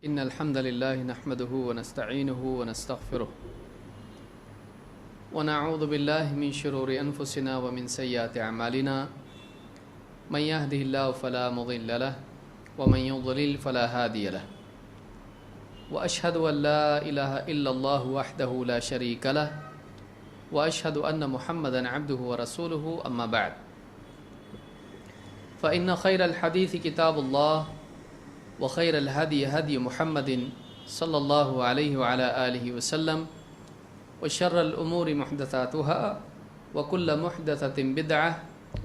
إن الحمد لله نحمده ونستعينه ونستغفره ونعوذ بالله من شرور أنفسنا ومن سيئات أعمالنا من يهده الله فلا مضل له ومن يضلل فلا هادي له وأشهد أن لا إله إلا الله وحده لا شريك له وأشهد أن محمدا عبده ورسوله أما بعد فإن خير الحديث كتاب الله وخير الهدي هدي محمد صلى الله عليه وعلى آله وسلم وشر الأمور محدثاتها وكل محدثة بدعة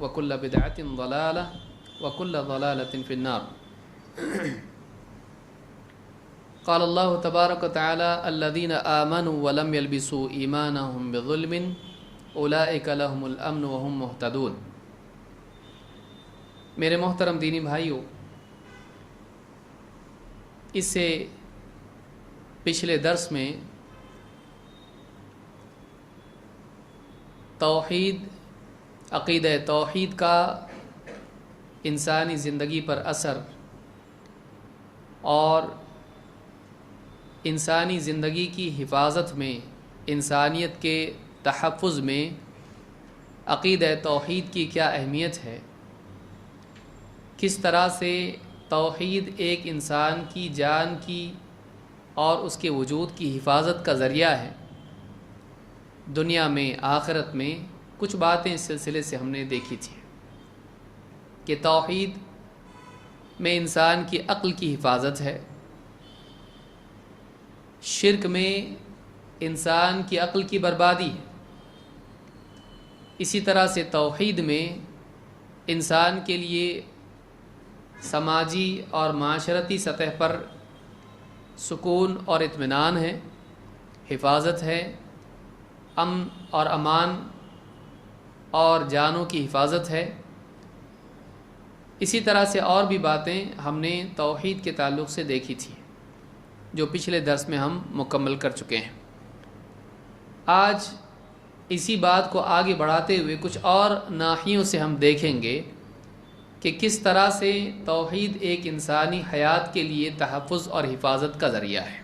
وكل بدعة ضلالة وكل ضلالة في النار. قال الله تبارك وتعالى الذين آمنوا ولم يلبسوا إيمانهم بظلم أولئك لهم الأمن وهم مهتدون. میرے محترم دینی بھائیوں، اس سے پچھلے درس میں توحید، عقیدہ توحید کا انسانی زندگی پر اثر اور انسانی زندگی کی حفاظت میں، انسانیت کے تحفظ میں عقیدہ توحید کی کیا اہمیت ہے، کس طرح سے توحید ایک انسان کی جان کی اور اس کے وجود کی حفاظت کا ذریعہ ہے، دنیا میں آخرت میں کچھ باتیں اس سلسلے سے ہم نے دیکھی تھی کہ توحید میں انسان کی عقل کی حفاظت ہے، شرک میں انسان کی عقل کی بربادی ہے، اسی طرح سے توحید میں انسان کے لیے سماجی اور معاشرتی سطح پر سکون اور اطمینان ہے، حفاظت ہے، امن اور امان اور جانوں کی حفاظت ہے۔ اسی طرح سے اور بھی باتیں ہم نے توحید کے تعلق سے دیکھی تھی جو پچھلے درس میں ہم مکمل کر چکے ہیں۔ آج اسی بات کو آگے بڑھاتے ہوئے کچھ اور ناحیوں سے ہم دیکھیں گے کہ کس طرح سے توحید ایک انسانی حیات کے لیے تحفظ اور حفاظت کا ذریعہ ہے۔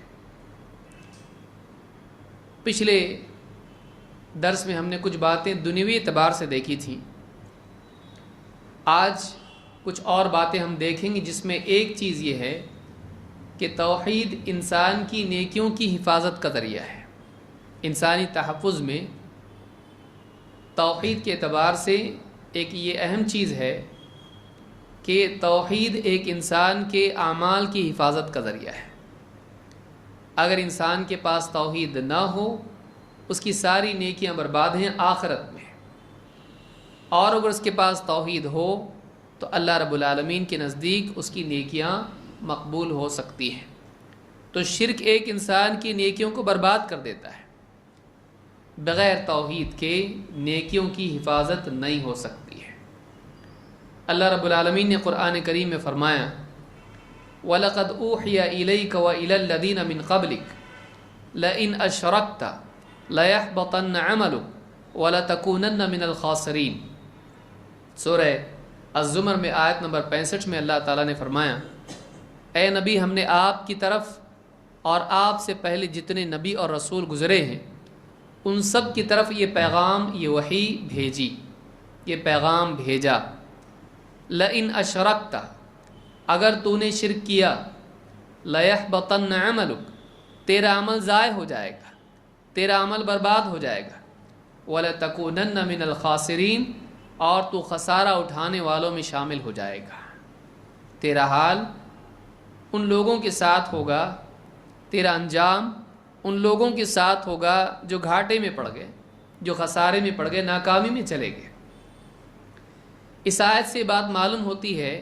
پچھلے درس میں ہم نے کچھ باتیں دنیوی اعتبار سے دیکھی تھیں، آج کچھ اور باتیں ہم دیکھیں گے جس میں ایک چیز یہ ہے کہ توحید انسان کی نیکیوں کی حفاظت کا ذریعہ ہے۔ انسانی تحفظ میں توحید کے اعتبار سے ایک یہ اہم چیز ہے کہ توحید ایک انسان کے اعمال کی حفاظت کا ذریعہ ہے۔ اگر انسان کے پاس توحید نہ ہو، اس کی ساری نیکیاں برباد ہیں آخرت میں، اور اگر اس کے پاس توحید ہو تو اللہ رب العالمین کے نزدیک اس کی نیکیاں مقبول ہو سکتی ہیں۔ تو شرک ایک انسان کی نیکیوں کو برباد کر دیتا ہے، بغیر توحید کے نیکیوں کی حفاظت نہیں ہو سکتی ہے۔ اللہ رب العالمین نے قرآن کریم میں فرمایا وَلَقَدْ أُوحِيَ إِلَيْكَ وَإِلَى الَّذِينَ مِنْ قَبْلِكَ لَئِنْ أَشْرَكْتَ لَيَحْبَطَنَّ عَمَلُكَ وَلَتَكُونَنَّ مِنَ الْخَاسِرِينَ۔ سورہ الزمر میں آیت نمبر 65 میں اللہ تعالیٰ نے فرمایا، اے نبی، ہم نے آپ کی طرف اور آپ سے پہلے جتنے نبی اور رسول گزرے ہیں ان سب کی طرف یہ پیغام، یہ وحی بھیجی، یہ پیغام بھیجا، لئن اشرکت، اگر تو نے شرک کیا، لیحبطن عملک، تیرا عمل ضائع ہو جائے گا، تیرا عمل برباد ہو جائے گا، ولتکونن من الخاسرین، اور تو خسارہ اٹھانے والوں میں شامل ہو جائے گا۔ تیرا حال ان لوگوں کے ساتھ ہوگا، تیرا انجام ان لوگوں کے ساتھ ہوگا جو گھاٹے میں پڑ گئے، جو خسارے میں پڑ گئے، ناکامی میں چلے گئے۔ اس آیت سے بات معلوم ہوتی ہے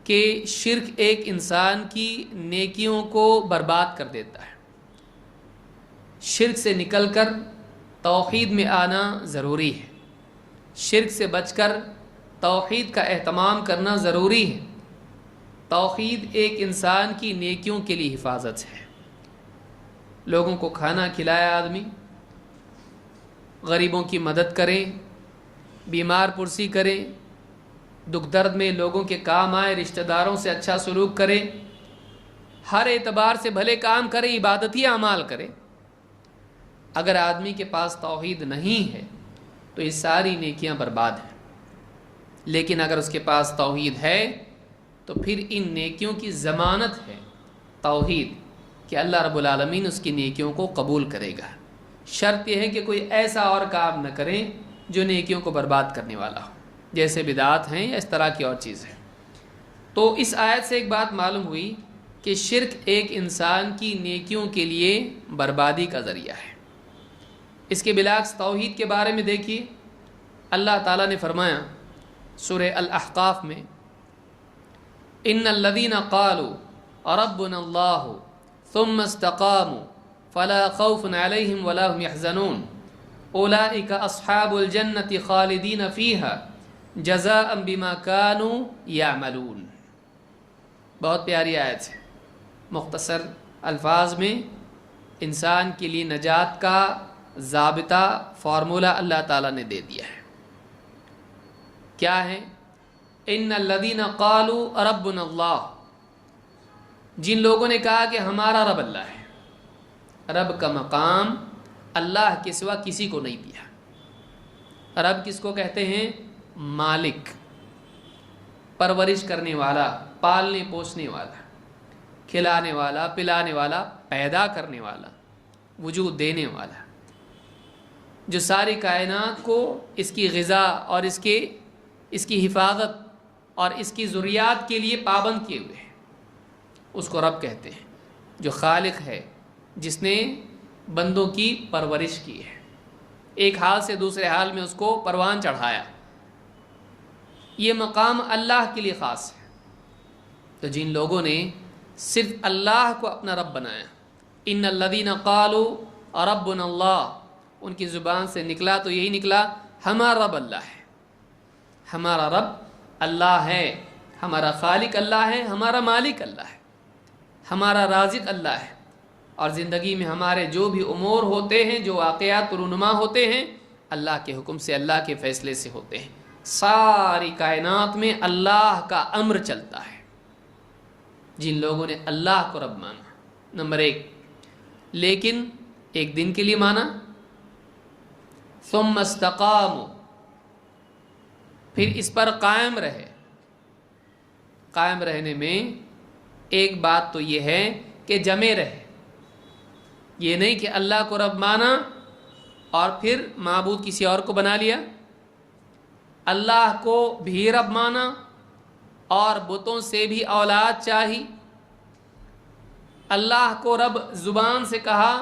کہ شرک ایک انسان کی نیکیوں کو برباد کر دیتا ہے۔ شرک سے نکل کر توحید میں آنا ضروری ہے، شرک سے بچ کر توحید کا اہتمام کرنا ضروری ہے۔ توحید ایک انسان کی نیکیوں کے لیے حفاظت ہے۔ لوگوں کو کھانا کھلائے آدمی، غریبوں کی مدد کریں، بیمار پرسی کریں، دکھ درد میں لوگوں کے کام آئے، رشتہ داروں سے اچھا سلوک کرے، ہر اعتبار سے بھلے کام کرے، عبادتی اعمال کرے، اگر آدمی کے پاس توحید نہیں ہے تو یہ ساری نیکیاں برباد ہیں۔ لیکن اگر اس کے پاس توحید ہے تو پھر ان نیکیوں کی ضمانت ہے توحید، کہ اللہ رب العالمین اس کی نیکیوں کو قبول کرے گا۔ شرط یہ ہے کہ کوئی ایسا اور کام نہ کریں جو نیکیوں کو برباد کرنے والا ہو، جیسے بدعات ہیں یا اس طرح کی اور چیزیں۔ تو اس آیت سے ایک بات معلوم ہوئی کہ شرک ایک انسان کی نیکیوں کے لیے بربادی کا ذریعہ ہے۔ اس کے بالعکس توحید کے بارے میں دیکھیے، اللہ تعالیٰ نے فرمایا سورہ الاحقاف میں، ان الذین قالوا ربنا اللہ ثم استقاموا فلا خوف علیہم ولا هم يحزنون اولئک اصحاب الجنۃ خالدین فیہا جزاء بما كانوا یعملون۔ بہت پیاری آیت ہے، مختصر الفاظ میں انسان کے لیے نجات کا ضابطہ فارمولہ اللہ تعالیٰ نے دے دیا ہے۔ کیا ہے؟ ان الذین قالوا ربنا اللہ، جن لوگوں نے کہا کہ ہمارا رب اللہ ہے۔ رب کا مقام اللہ کے سوا کسی کو نہیں دیا۔ رب کس کو کہتے ہیں؟ مالک، پرورش کرنے والا، پالنے پوسنے والا، کھلانے والا، پلانے والا، پیدا کرنے والا، وجود دینے والا، جو ساری کائنات کو اس کی غذا اور اس کی حفاظت اور اس کی ضروریات کے لیے پابند کیے ہوئے ہیں، اس کو رب کہتے ہیں، جو خالق ہے، جس نے بندوں کی پرورش کی ہے، ایک حال سے دوسرے حال میں اس کو پروان چڑھایا۔ یہ مقام اللہ کے لیے خاص ہے۔ تو جن لوگوں نے صرف اللہ کو اپنا رب بنایا، ان الذین قالوا ربنا اللہ، ان کی زبان سے نکلا تو یہی نکلا، ہمارا رب اللہ ہے، ہمارا رب اللہ ہے، ہمارا خالق اللہ ہے، ہمارا مالک اللہ ہے، ہمارا رازق اللہ ہے، اور زندگی میں ہمارے جو بھی امور ہوتے ہیں، جو واقعات رونما ہوتے ہیں، اللہ کے حکم سے، اللہ کے فیصلے سے ہوتے ہیں۔ ساری کائنات میں اللہ کا امر چلتا ہے۔ جن لوگوں نے اللہ کو رب مانا، نمبر ایک، لیکن ایک دن کے لیے مانا، ثم استقاموا، پھر اس پر قائم رہے۔ قائم رہنے میں ایک بات تو یہ ہے کہ جمے رہے، یہ نہیں کہ اللہ کو رب مانا اور پھر معبود کسی اور کو بنا لیا، اللہ کو بھی رب مانا اور بتوں سے بھی اولاد چاہی، اللہ کو رب زبان سے کہا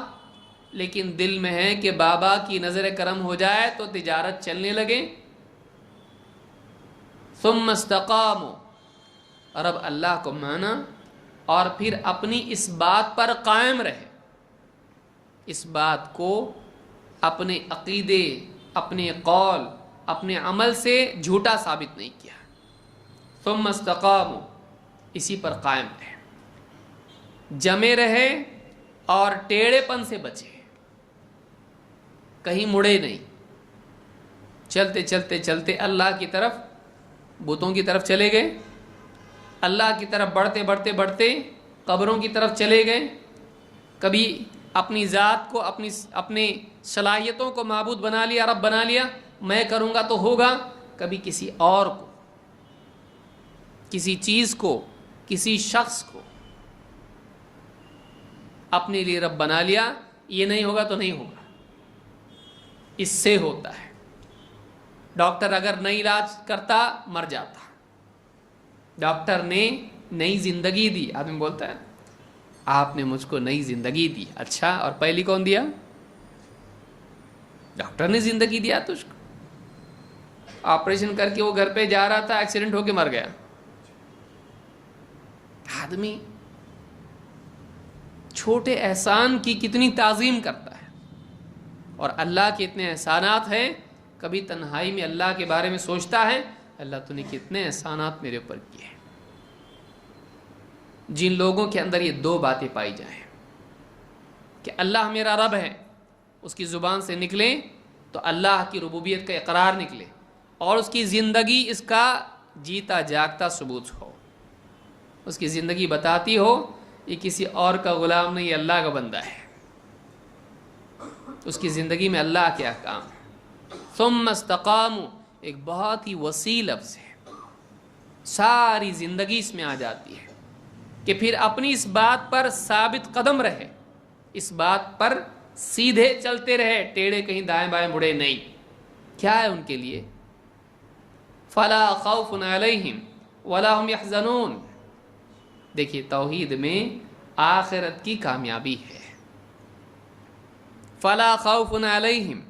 لیکن دل میں ہے کہ بابا کی نظر کرم ہو جائے تو تجارت چلنے لگے۔ ثم استقاموا، رب اللہ کو مانا اور پھر اپنی اس بات پر قائم رہے، اس بات کو اپنے عقیدے، اپنے قول، اپنے عمل سے جھوٹا ثابت نہیں کیا۔ ثم استقاموا، اسی پر قائم رہے، جمے رہے اور ٹیڑھے پن سے بچے، کہیں مڑے نہیں، چلتے چلتے چلتے اللہ کی طرف، بتوں کی طرف چلے گئے، اللہ کی طرف بڑھتے بڑھتے بڑھتے قبروں کی طرف چلے گئے، کبھی اپنی ذات کو، اپنی صلاحیتوں کو معبود بنا لیا، رب بنا لیا، میں کروں گا تو ہوگا، کبھی کسی اور کو، کسی چیز کو، کسی شخص کو اپنے لیے رب بنا لیا، یہ نہیں ہوگا تو نہیں ہوگا، اس سے ہوتا ہے۔ ڈاکٹر اگر نئی علاج کرتا مر جاتا، ڈاکٹر نے نئی زندگی دی، آدمی بولتا ہے آپ نے مجھ کو نئی زندگی دی، اچھا اور پہلی کون دیا؟ ڈاکٹر نے زندگی دیا تجھ کو۔ آپریشن کر کے وہ گھر پہ جا رہا تھا، ایکسیڈنٹ ہو کے مر گیا۔ آدمی چھوٹے احسان کی کتنی تعظیم کرتا ہے، اور اللہ کے اتنے احسانات ہیں، کبھی تنہائی میں اللہ کے بارے میں سوچتا ہے، اللہ تو نے کتنے احسانات میرے اوپر کیے ہیں۔ جن لوگوں کے اندر یہ دو باتیں پائی جائیں کہ اللہ میرا رب ہے، اس کی زبان سے نکلیں تو اللہ کی ربوبیت کا اقرار نکلے، اور اس کی زندگی اس کا جیتا جاگتا ثبوت ہو، اس کی زندگی بتاتی ہو یہ کسی اور کا غلام نہیں، اللہ کا بندہ ہے، اس کی زندگی میں اللہ کے احکام ہیں۔ ثم استقاموا ایک بہت ہی وسیع لفظ ہے، ساری زندگی اس میں آ جاتی ہے کہ پھر اپنی اس بات پر ثابت قدم رہے، اس بات پر سیدھے چلتے رہے، ٹیڑھے کہیں دائیں بائیں مڑے نہیں۔ کیا ہے ان کے لیے؟ فلا خوف علیہم ولا هم يحزنون۔ دیکھیے توحید میں آخرت کی کامیابی ہے۔ فلا خوف علیہم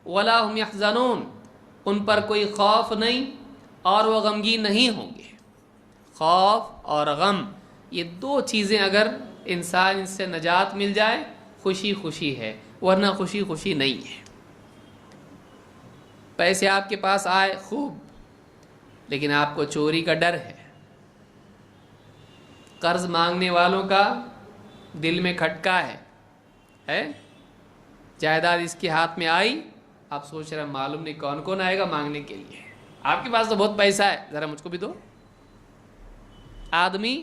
ولا هم يحزنون، ان پر کوئی خوف نہیں اور وہ غمگین نہیں ہوں گے۔ خوف اور غم یہ دو چیزیں اگر انسان ان سے نجات مل جائے خوشی خوشی ہے، ورنہ خوشی خوشی نہیں ہے۔ پیسے آپ کے پاس آئے خوب، لیکن آپ کو چوری کا ڈر ہے، قرض مانگنے والوں کا دل میں کھٹکا ہے، جائیداد اس کے ہاتھ میں آئی، آپ سوچ رہے ہیں معلوم نہیں کون کون آئے گا مانگنے کے لیے، آپ کے پاس تو بہت پیسہ ہے، ذرا مجھ کو بھی دو۔ آدمی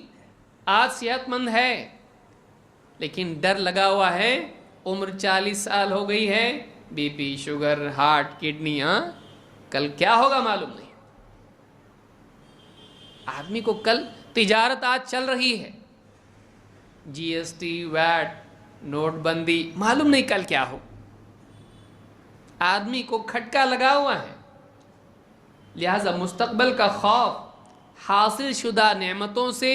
آج صحت مند ہے لیکن ڈر لگا ہوا ہے، عمر 40 سال ہو گئی ہے، B P, sugar, heart, kidney, کل کیا ہوگا معلوم نہیں۔ آدمی کو کل تجارت آج چل رہی ہے، جی ایس ٹی، ویٹ، نوٹ بندی، معلوم نہیں کل کیا ہو۔ آدمی کو کھٹکا لگا ہوا ہے، لہذا مستقبل کا خوف حاصل شدہ نعمتوں سے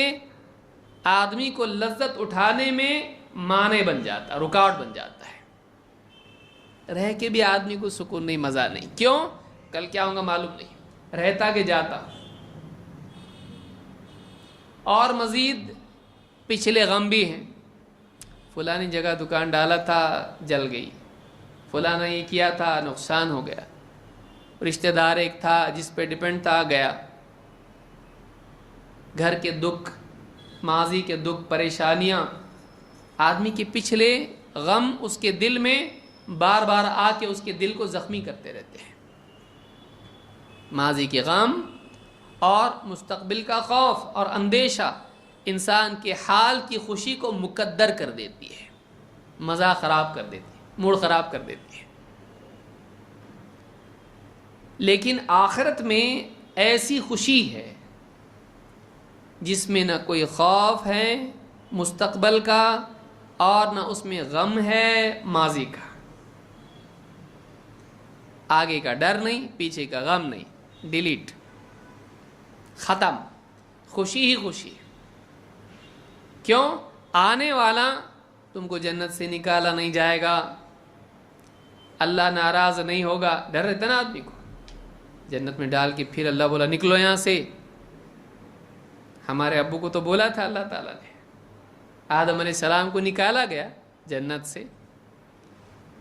آدمی کو لذت اٹھانے میں مانع بن جاتا، رکاوٹ بن جاتا ہے۔ رہ کے بھی آدمی کو سکون نہیں، مزہ نہیں۔ کیوں؟ کل کیا ہوگا معلوم نہیں، رہتا کہ جاتا۔ اور مزید پچھلے غم بھی ہیں، فلانی جگہ دکان ڈالا تھا جل گئی، فلانا یہ کیا تھا نقصان ہو گیا، رشتہ دار ایک تھا جس پہ ڈیپینڈ تھا گیا، گھر کے دکھ، ماضی کے دکھ، پریشانیاں، آدمی کے پچھلے غم اس کے دل میں بار بار آ کے اس کے دل کو زخمی کرتے رہتے ہیں۔ ماضی کے غم اور مستقبل کا خوف اور اندیشہ انسان کے حال کی خوشی کو مقدر کر دیتی ہے، مزہ خراب کر دیتی ہے، موڈ خراب کر دیتی ہے۔ لیکن آخرت میں ایسی خوشی ہے جس میں نہ کوئی خوف ہے مستقبل کا اور نہ اس میں غم ہے ماضی کا، آگے کا ڈر نہیں، پیچھے کا غم نہیں، ڈیلیٹ، ختم، خوشی ہی خوشی۔ کیوں؟ آنے والا تم کو جنت سے نکالا نہیں جائے گا، اللہ ناراض نہیں ہوگا، ڈر رہتا نا آدمی کو، جنت میں ڈال کے پھر اللہ بولا نکلو یہاں سے۔ ہمارے ابو کو تو بولا تھا اللہ تعالیٰ نے، آدم علیہ السلام کو نکالا گیا جنت سے،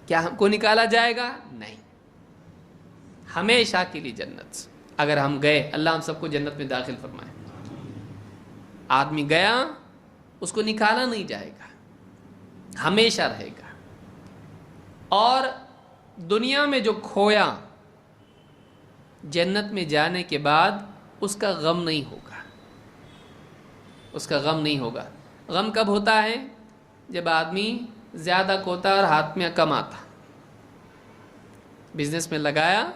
کیا ہم کو نکالا جائے گا؟ نہیں، ہمیشہ کے لیے جنت سے۔ اگر ہم گئے، اللہ ہم سب کو جنت میں داخل فرمائے۔ آدمی گیا، اس کو نکالا نہیں جائے گا، ہمیشہ رہے گا۔ اور دنیا میں جو کھویا، جنت میں جانے کے بعد اس کا غم نہیں ہوگا، اس کا غم نہیں ہوگا۔ غم کب ہوتا ہے؟ جب آدمی زیادہ کھوتا اور ہاتھ میں کم آتا، بزنس میں لگایا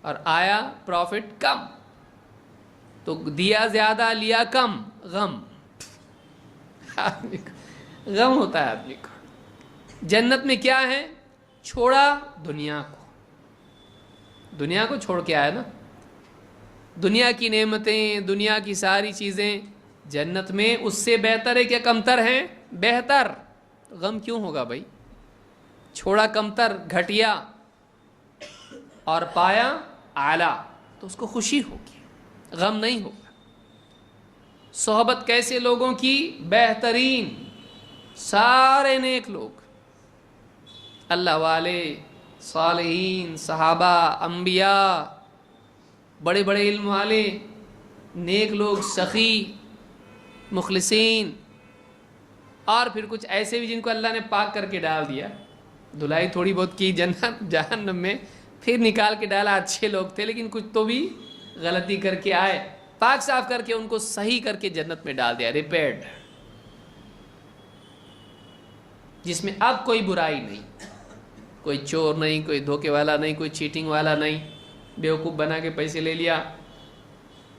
اور آیا پروفٹ کم، تو دیا زیادہ لیا کم، غم، آدمی کو غم ہوتا ہے آدمی کو۔ جنت میں کیا ہے؟ چھوڑا دنیا کو، دنیا کو چھوڑ کے آیا نا، دنیا کی نعمتیں، دنیا کی ساری چیزیں جنت میں اس سے بہتر ہے کہ کمتر ہیں؟ بہتر۔ غم کیوں ہوگا بھائی؟ چھوڑا کمتر، گھٹیا، اور پایا اعلیٰ، تو اس کو خوشی ہوگی، غم نہیں ہوگا۔ صحبت کیسے لوگوں کی؟ بہترین، سارے نیک لوگ، اللہ والے، صالحین، صحابہ، انبیاء، بڑے بڑے علم والے، نیک لوگ، سخی، مخلصین، اور پھر کچھ ایسے بھی جن کو اللہ نے پاک کر کے ڈال دیا، دھلائی تھوڑی بہت کی جنت جہنم میں، پھر نکال کے ڈالا، اچھے لوگ تھے لیکن کچھ تو بھی غلطی کر کے آئے، پاک صاف کر کے ان کو صحیح کر کے جنت میں ڈال دیا، ریپیئرڈ۔ جس میں اب کوئی برائی نہیں، کوئی چور نہیں، کوئی دھوکے والا نہیں، کوئی چیٹنگ والا نہیں، بیوقوف بنا کے پیسے لے لیا،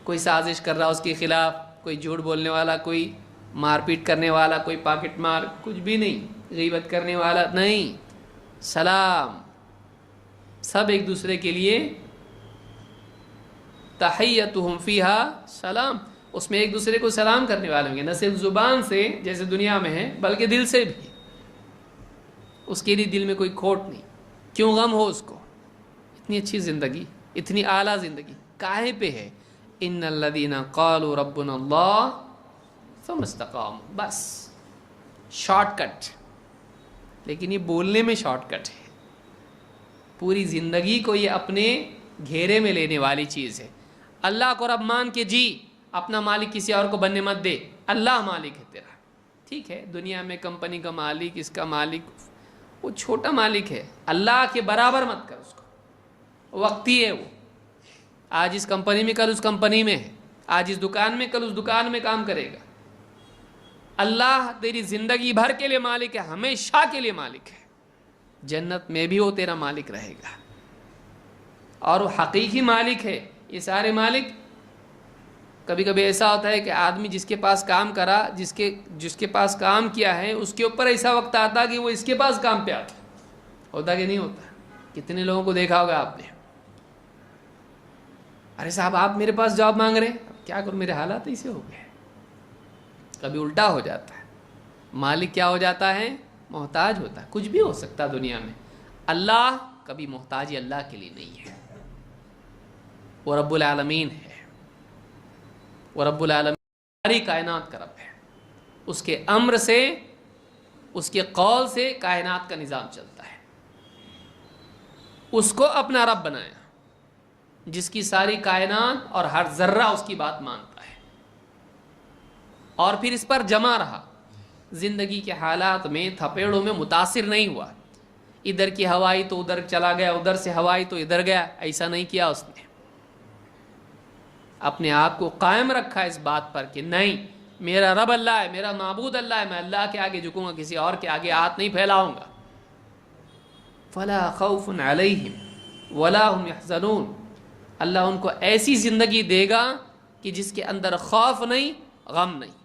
کوئی سازش کر رہا اس کے خلاف، کوئی جھوٹ بولنے والا، کوئی مار پیٹ کرنے والا، کوئی پاکٹ مار، کچھ بھی نہیں، غیبت کرنے والا نہیں. سلام، سب ایک دوسرے کے لیے تحیتہم فیہا سلام، اس میں ایک دوسرے کو سلام کرنے والے ہوں گے، نہ صرف زبان سے جیسے دنیا میں ہے بلکہ دل سے بھی. اس کے لیے دل میں کوئی کھوٹ نہیں، کیوں غم ہو اس کو؟ اتنی اچھی زندگی، اتنی اعلیٰ زندگی کاہے پہ ہے؟ ان الذین قالوا ربنا اللہ ثم استقاموا، بس شارٹ کٹ. لیکن یہ بولنے میں شارٹ کٹ ہے، پوری زندگی کو یہ اپنے گھیرے میں لینے والی چیز ہے. اللہ کو رب مان کے جی، اپنا مالک کسی اور کو بننے مت دے. اللہ مالک ہے تیرا، ٹھیک ہے دنیا میں کمپنی کا مالک، اس کا مالک، وہ چھوٹا مالک ہے، اللہ کے برابر مت کر اس کو، وقتی ہے وہ. آج اس کمپنی میں کل اس کمپنی میں ہے، آج اس دکان میں کل اس دکان میں کام کرے گا. اللہ تیری زندگی بھر کے لیے مالک ہے، ہمیشہ کے لیے مالک ہے. جنت میں بھی وہ تیرا مالک رہے گا، اور وہ حقیقی مالک ہے. یہ سارے مالک، کبھی کبھی ایسا ہوتا ہے کہ آدمی جس کے پاس کام کرا، جس کے پاس کام کیا ہے، اس کے اوپر ایسا وقت آتا کہ وہ اس کے پاس کام پہ آتا. ہوتا کہ نہیں ہوتا؟ کتنے لوگوں کو دیکھا ہوگا آپ نے، ارے صاحب آپ میرے پاس جاب مانگ رہے ہیں، کیا کروں میرے حالات ایسے ہو گئے. کبھی الٹا ہو جاتا ہے، مالک کیا ہو جاتا ہے؟ محتاج ہوتا ہے. کچھ بھی ہو سکتا دنیا میں، اللہ کبھی محتاجی اللہ کے لیے نہیں ہے. وہ رب العالمین ہے، وہ رب العالمین ساری کائنات کا رب ہے. اس کے امر سے، اس کے قول سے کائنات کا نظام چلتا ہے. اس کو اپنا رب بنایا، جس کی ساری کائنات اور ہر ذرہ اس کی بات مانتا ہے، اور پھر اس پر جمع رہا. زندگی کے حالات میں تھپیڑوں میں متاثر نہیں ہوا، ادھر کی ہوائی تو ادھر چلا گیا، ادھر سے ہوائی تو ادھر گیا، ایسا نہیں کیا. اس نے اپنے آپ کو قائم رکھا اس بات پر کہ نہیں، میرا رب اللہ ہے، میرا معبود اللہ ہے، میں اللہ کے آگے جھکوں گا، کسی اور کے آگے ہاتھ نہیں پھیلاؤں گا. فلا خوف علیہم ولا هم يحزنون، اللہ ان کو ایسی زندگی دے گا کہ جس کے اندر خوف نہیں، غم نہیں.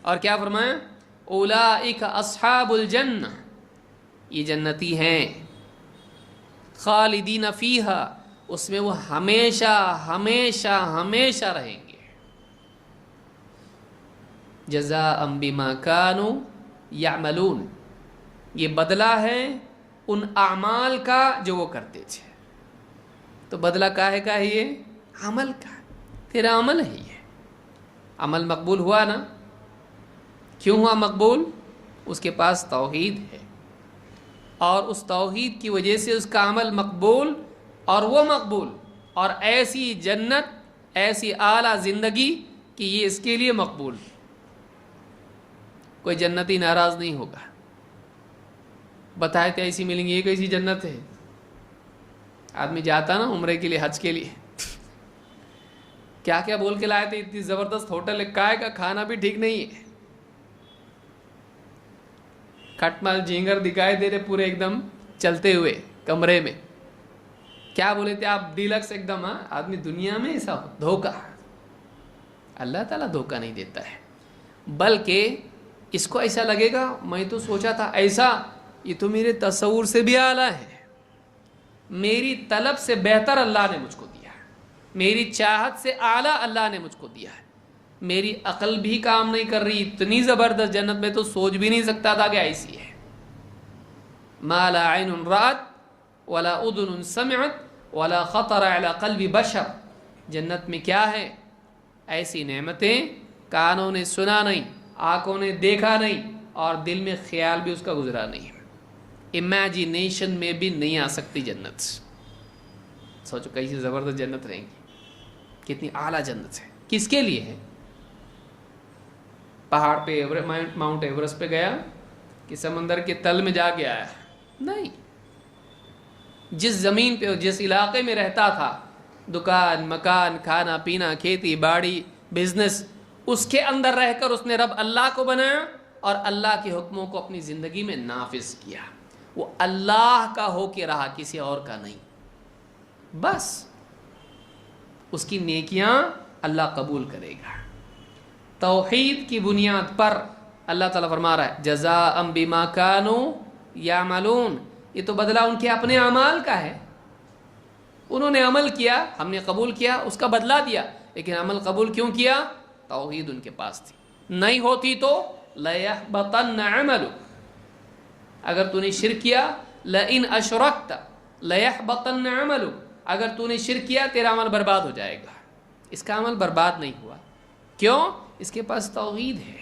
اور کیا فرمایا؟ اولئک اصحاب الجنہ، یہ جنتی ہیں، خالدین فیہا، اس میں وہ ہمیشہ ہمیشہ ہمیشہ رہیں گے. جزاء بما کانوا یعملون، یہ بدلہ ہے ان اعمال کا جو وہ کرتے تھے. تو بدلہ کاہے کا ہے؟ یہ عمل کا. تیرا عمل ہے، یہ عمل مقبول ہوا نا. کیوں ہوا مقبول؟ اس کے پاس توحید ہے، اور اس توحید کی وجہ سے اس کا عمل مقبول، اور وہ مقبول، اور ایسی جنت، ایسی اعلیٰ زندگی کہ یہ اس کے لیے مقبول. کوئی جنتی ناراض نہیں ہوگا. بتائے تھے ایسی ملیں گی، یہ کیسی جنت ہے؟ آدمی جاتا نا عمرے کے لیے، حج کے لیے، کیا کیا بول کے لائے تھے، اتنی زبردست ہوٹل ہے، کائے کا کھانا بھی ٹھیک نہیں ہے، کھٹمل جھینگر دکھائی دے رہے پورے ایک دم چلتے ہوئے کمرے میں. کیا بولے تھے آپ؟ ڈیلکس ایک دم. آدمی دنیا میں ایسا دھوکہ، اللہ تعالیٰ دھوکہ نہیں دیتا ہے، بلکہ اس کو ایسا لگے گا میں تو سوچا تھا ایسا، یہ تو میرے تصور سے بھی اعلیٰ ہے، میری طلب سے بہتر اللہ نے مجھ کو دیا ہے، میری چاہت سے اعلیٰ اللہ نے مجھ کو دیا ہے، میری عقل بھی کام نہیں کر رہی، اتنی زبردست جنت میں تو سوچ بھی نہیں سکتا تھا کہ ایسی ہے. ما لا عین رأت ولا اذن سمعت ولا خطر علی قلب بشر. جنت میں کیا ہے؟ ایسی نعمتیں کانوں نے سنا نہیں، آنکھوں نے دیکھا نہیں، اور دل میں خیال بھی اس کا گزرا نہیں. امیجینیشن میں بھی نہیں آ سکتی جنت. سوچو کیسی زبردست جنت رہیں گی، کتنی اعلیٰ جنت ہے. کس کے لیے ہے؟ پہاڑ پہ، ماؤنٹ ایورسٹ پہ گیا کہ سمندر کے تل میں جا کے آیا؟ نہیں. جس زمین پہ، جس علاقے میں رہتا تھا، دکان، مکان، کھانا پینا، کھیتی باڑی، بزنس، اس کے اندر رہ کر اس نے رب اللہ کو بنایا، اور اللہ کے حکموں کو اپنی زندگی میں نافذ کیا، وہ اللہ کا ہو کے رہا، کسی اور کا نہیں، بس اس کی نیکیاں اللہ قبول کرے گا۔ توحید کی بنیاد پر اللہ تعالیٰ فرما رہا ہے جزاء بما کانوا یعملون، یہ تو بدلہ ان کے اپنے اعمال کا ہے، انہوں نے عمل کیا، ہم نے قبول کیا، اس کا بدلہ دیا۔ لیکن عمل قبول کیوں کیا؟ توحید ان کے پاس تھی، نہیں ہوتی تو لَيَحْبَطَنَّ عَمَلُكَ، اگر تو نے شرک کیا، لَإِنْ أَشْرَكْتَ لَيَحْبَطَنَّ عَمَلُكَ، اگر تو نے شرک کیا تیرا عمل برباد ہو جائے گا۔ اس کا عمل برباد نہیں ہوا، کیوں؟ اس کے پاس توحید ہے۔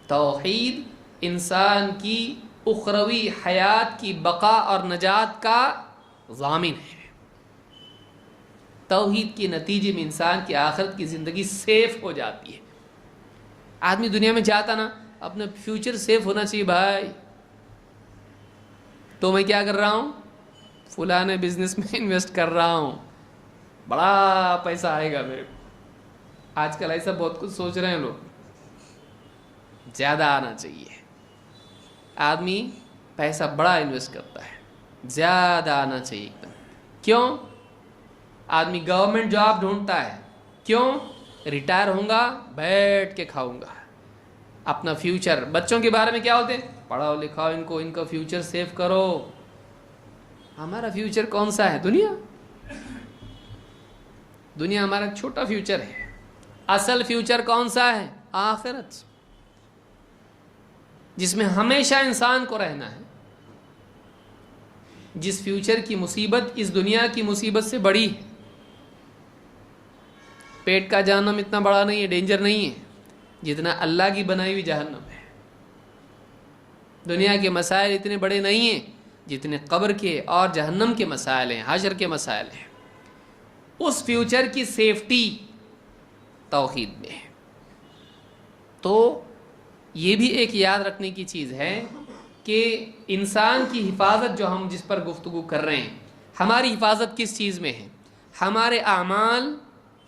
توحید انسان کی اخروی حیات کی بقا اور نجات کا ضامن ہے۔ توحید کے نتیجے میں انسان کی آخرت کی زندگی سیف ہو جاتی ہے۔ آدمی دنیا میں چاہتا نا اپنا فیوچر سیف ہونا چاہیے، بھائی تو میں کیا کر رہا ہوں؟ فلاں بزنس میں انویسٹ کر رہا ہوں، بڑا پیسہ آئے گا میرے کو۔ آج کل ایسا بہت کچھ سوچ رہے ہیں لوگ، زیادہ آنا چاہیے۔ آدمی پیسہ بڑا انویسٹ کرتا ہے، زیادہ آنا چاہیے ایک دم۔ کیوں؟ آدمی گورنمنٹ جاب ڈھونڈتا ہے، کیوں؟ ریٹائر ہوں گا، بیٹھ کے کھاؤں گا۔ اپنا فیوچر، بچوں کے بارے میں کیا ہوتے ہیں؟ پڑھاؤ لکھاؤ ان کو، ان کا فیوچر سیف کرو۔ ہمارا فیوچر کون سا ہے؟ دنیا ہمارا چھوٹا فیوچر ہے۔ اصل فیوچر کون سا ہے؟ آخرت، جس میں ہمیشہ انسان کو رہنا ہے، جس فیوچر کی مصیبت اس دنیا کی مصیبت سے بڑی ہے۔ پیٹ کا جہنم اتنا بڑا نہیں ہے، ڈینجر نہیں ہے، جتنا اللہ کی بنائی ہوئی جہنم ہے۔ دنیا کے مسائل اتنے بڑے نہیں ہیں جتنے قبر کے اور جہنم کے مسائل ہیں، حشر کے مسائل ہیں۔ اس فیوچر کی سیفٹی توحید میں ہے۔ تو یہ بھی ایک یاد رکھنے کی چیز ہے کہ انسان کی حفاظت جو ہم جس پر گفتگو کر رہے ہیں، ہماری حفاظت کس چیز میں ہے؟ ہمارے اعمال،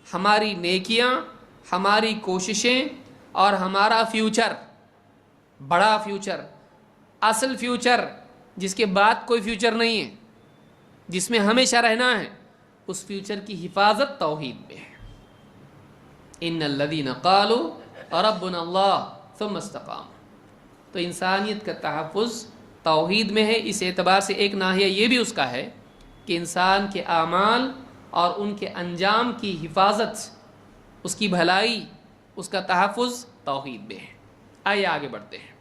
ہماری نیکیاں، ہماری کوششیں اور ہمارا فیوچر، بڑا فیوچر، اصل فیوچر جس کے بعد کوئی فیوچر نہیں ہے، جس میں ہمیشہ رہنا ہے، اس فیوچر کی حفاظت توحید میں ہے۔ ان الذین قالوا ربنا اللہ ثم استقاموا، تو انسانیت کا تحفظ توحید میں ہے۔ اس اعتبار سے ایک ناحیہ یہ بھی اس کا ہے کہ انسان کے اعمال اور ان کے انجام کی حفاظت، اس کی بھلائی، اس کا تحفظ توحید میں ہے۔ آئیے آگے بڑھتے ہیں۔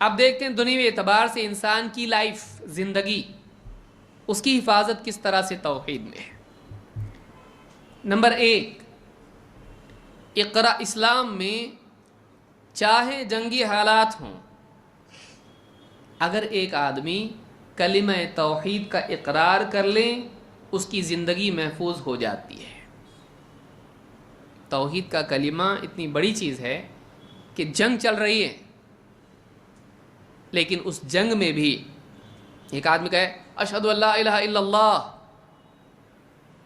اب دیکھتے ہیں دنیوی اعتبار سے انسان کی لائف، زندگی، اس کی حفاظت کس طرح سے توحید میں ہے۔ نمبر 1، اقرا اسلام میں چاہے جنگی حالات ہوں، اگر ایک آدمی کلمہ توحید کا اقرار کر لیں، اس کی زندگی محفوظ ہو جاتی ہے۔ توحید کا کلمہ اتنی بڑی چیز ہے کہ جنگ چل رہی ہے، لیکن اس جنگ میں بھی ایک آدمی کہے اشہد ان لا الہ الا اللہ،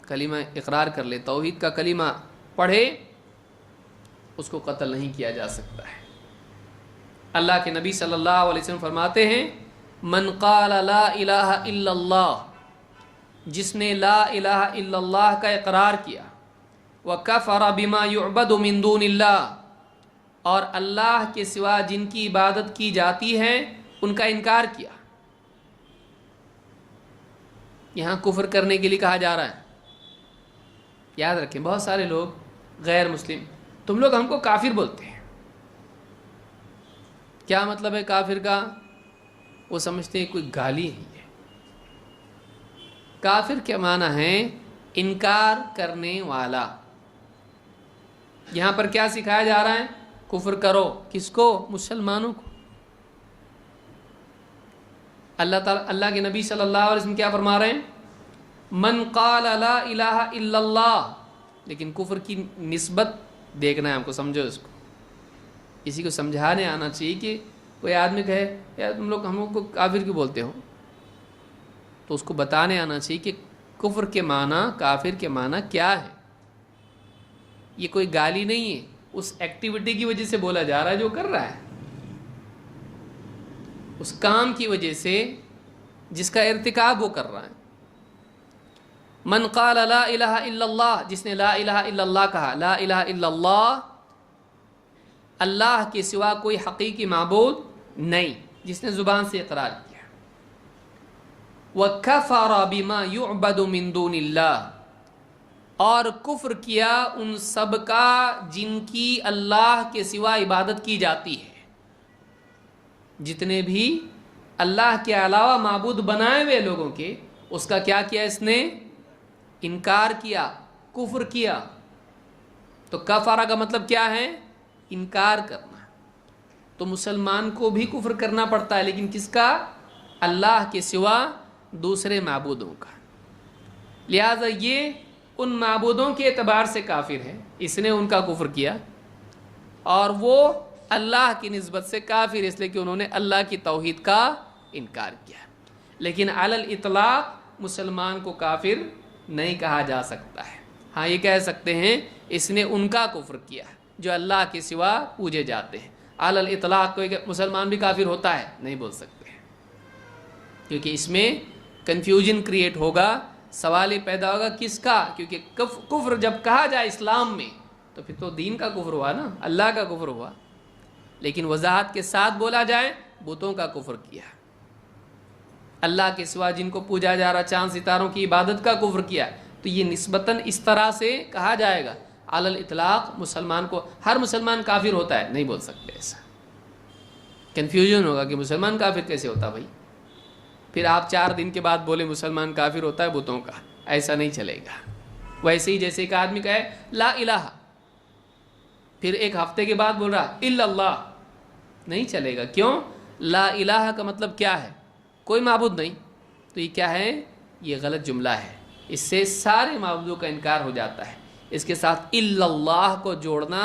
کلمہ اقرار کر لے، توحید کا کلمہ پڑھے، اس کو قتل نہیں کیا جا سکتا ہے۔ اللہ کے نبی صلی اللہ علیہ وسلم فرماتے ہیں من قال لا الہ الا اللہ، جس نے لا الہ الا اللہ کا اقرار کیا، وکفر بما یعبد من دون اللہ، اور اللہ کے سوا جن کی عبادت کی جاتی ہے ان کا انکار کیا۔ یہاں کفر کرنے کے لیے کہا جا رہا ہے۔ یاد رکھیں، بہت سارے لوگ غیر مسلم، تم لوگ ہم کو کافر بولتے ہیں۔ کیا مطلب ہے کافر کا؟ وہ سمجھتے ہیں کوئی گالی ہے۔ کافر کے معنی ہے انکار کرنے والا۔ یہاں پر کیا سکھایا جا رہا ہے؟ کفر کرو، کس کو؟ مسلمانوں کو۔ اللہ کے نبی صلی اللہ علیہ وسلم کیا فرما رہے ہیں؟ من قال لا الہ الا اللہ، لیکن کفر کی نسبت دیکھنا ہے ہم کو، سمجھو اس کو۔ کسی کو سمجھانے آنا چاہیے کہ کوئی آدمی کہے یار تم لوگ ہم لوگ کو کافر کیوں بولتے ہو، تو اس کو بتانے آنا چاہیے کہ کفر کے معنی، کافر کے معنی کیا ہے۔ یہ کوئی گالی نہیں ہے، اس ایکٹیویٹی کی وجہ سے بولا جا رہا ہے جو کر رہا ہے۔ اس کام کی وجہ سے جس کا ارتکاب وہ کر رہا ہے. من قال لا الہ الا اللہ، جس نے لا الہ الا اللہ کہا. لا الہ الا اللہ، اللہ کے سوا کوئی حقیقی معبود نہیں، جس نے زبان سے اقرار کیا. وَكَفَرَ بِمَا يُعْبَدُ مِن دُونِ اللَّهِ، اور کفر کیا ان سب کا جن کی اللہ کے سوا عبادت کی جاتی ہے. جتنے بھی اللہ کے علاوہ معبود بنائے ہوئے لوگوں کے، اس کا کیا کیا اس نے؟ انکار کیا، کفر کیا. تو کفارہ کا مطلب کیا ہے؟ انکار کرنا. تو مسلمان کو بھی کفر کرنا پڑتا ہے، لیکن کس کا؟ اللہ کے سوا دوسرے معبودوں کا. لہذا یہ ان معبودوں کے اعتبار سے کافر ہے، اس نے ان کا کفر کیا، اور وہ اللہ کی نسبت سے کافر اس لیے کہ انہوں نے اللہ کی توحید کا انکار کیا. لیکن علی الاطلاق مسلمان کو کافر نہیں کہا جا سکتا ہے. ہاں یہ کہہ سکتے ہیں اس نے ان کا کفر کیا جو اللہ کے سوا پوجے جاتے ہیں. علی الاطلاق کوئی مسلمان بھی کافر ہوتا ہے نہیں بول سکتے، کیونکہ اس میں کنفیوژن کریٹ ہوگا. سوال یہ پیدا ہوگا کس کا؟ کیونکہ کفر جب کہا جائے اسلام میں تو پھر تو دین کا کفر ہوا نا، اللہ کا کفر ہوا. لیکن وضاحت کے ساتھ بولا جائے بتوں کا کفر کیا، اللہ کے سوا جن کو پوجا جا رہا، چاند ستاروں کی عبادت کا کفر کیا. تو یہ نسبتاً اس طرح سے کہا جائے گا. علی الاطلاق مسلمان کو ہر مسلمان کافر ہوتا ہے نہیں بول سکتے. ایسا کنفیوژن ہوگا کہ مسلمان کافر کیسے ہوتا بھائی. پھر آپ 4 دن کے بعد بولے مسلمان کافر ہوتا ہے بتوں کا، ایسا نہیں چلے گا. ویسے ہی جیسے ایک آدمی کہے لا الہ، پھر ایک ہفتے کے بعد بول رہا الا اللہ، نہیں چلے گا. کیوں؟ لا الہ کا مطلب کیا ہے؟ کوئی معبود نہیں. تو یہ کیا ہے؟ یہ غلط جملہ ہے. اس سے سارے معبودوں کا انکار ہو جاتا ہے. اس کے ساتھ الا اللہ کو جوڑنا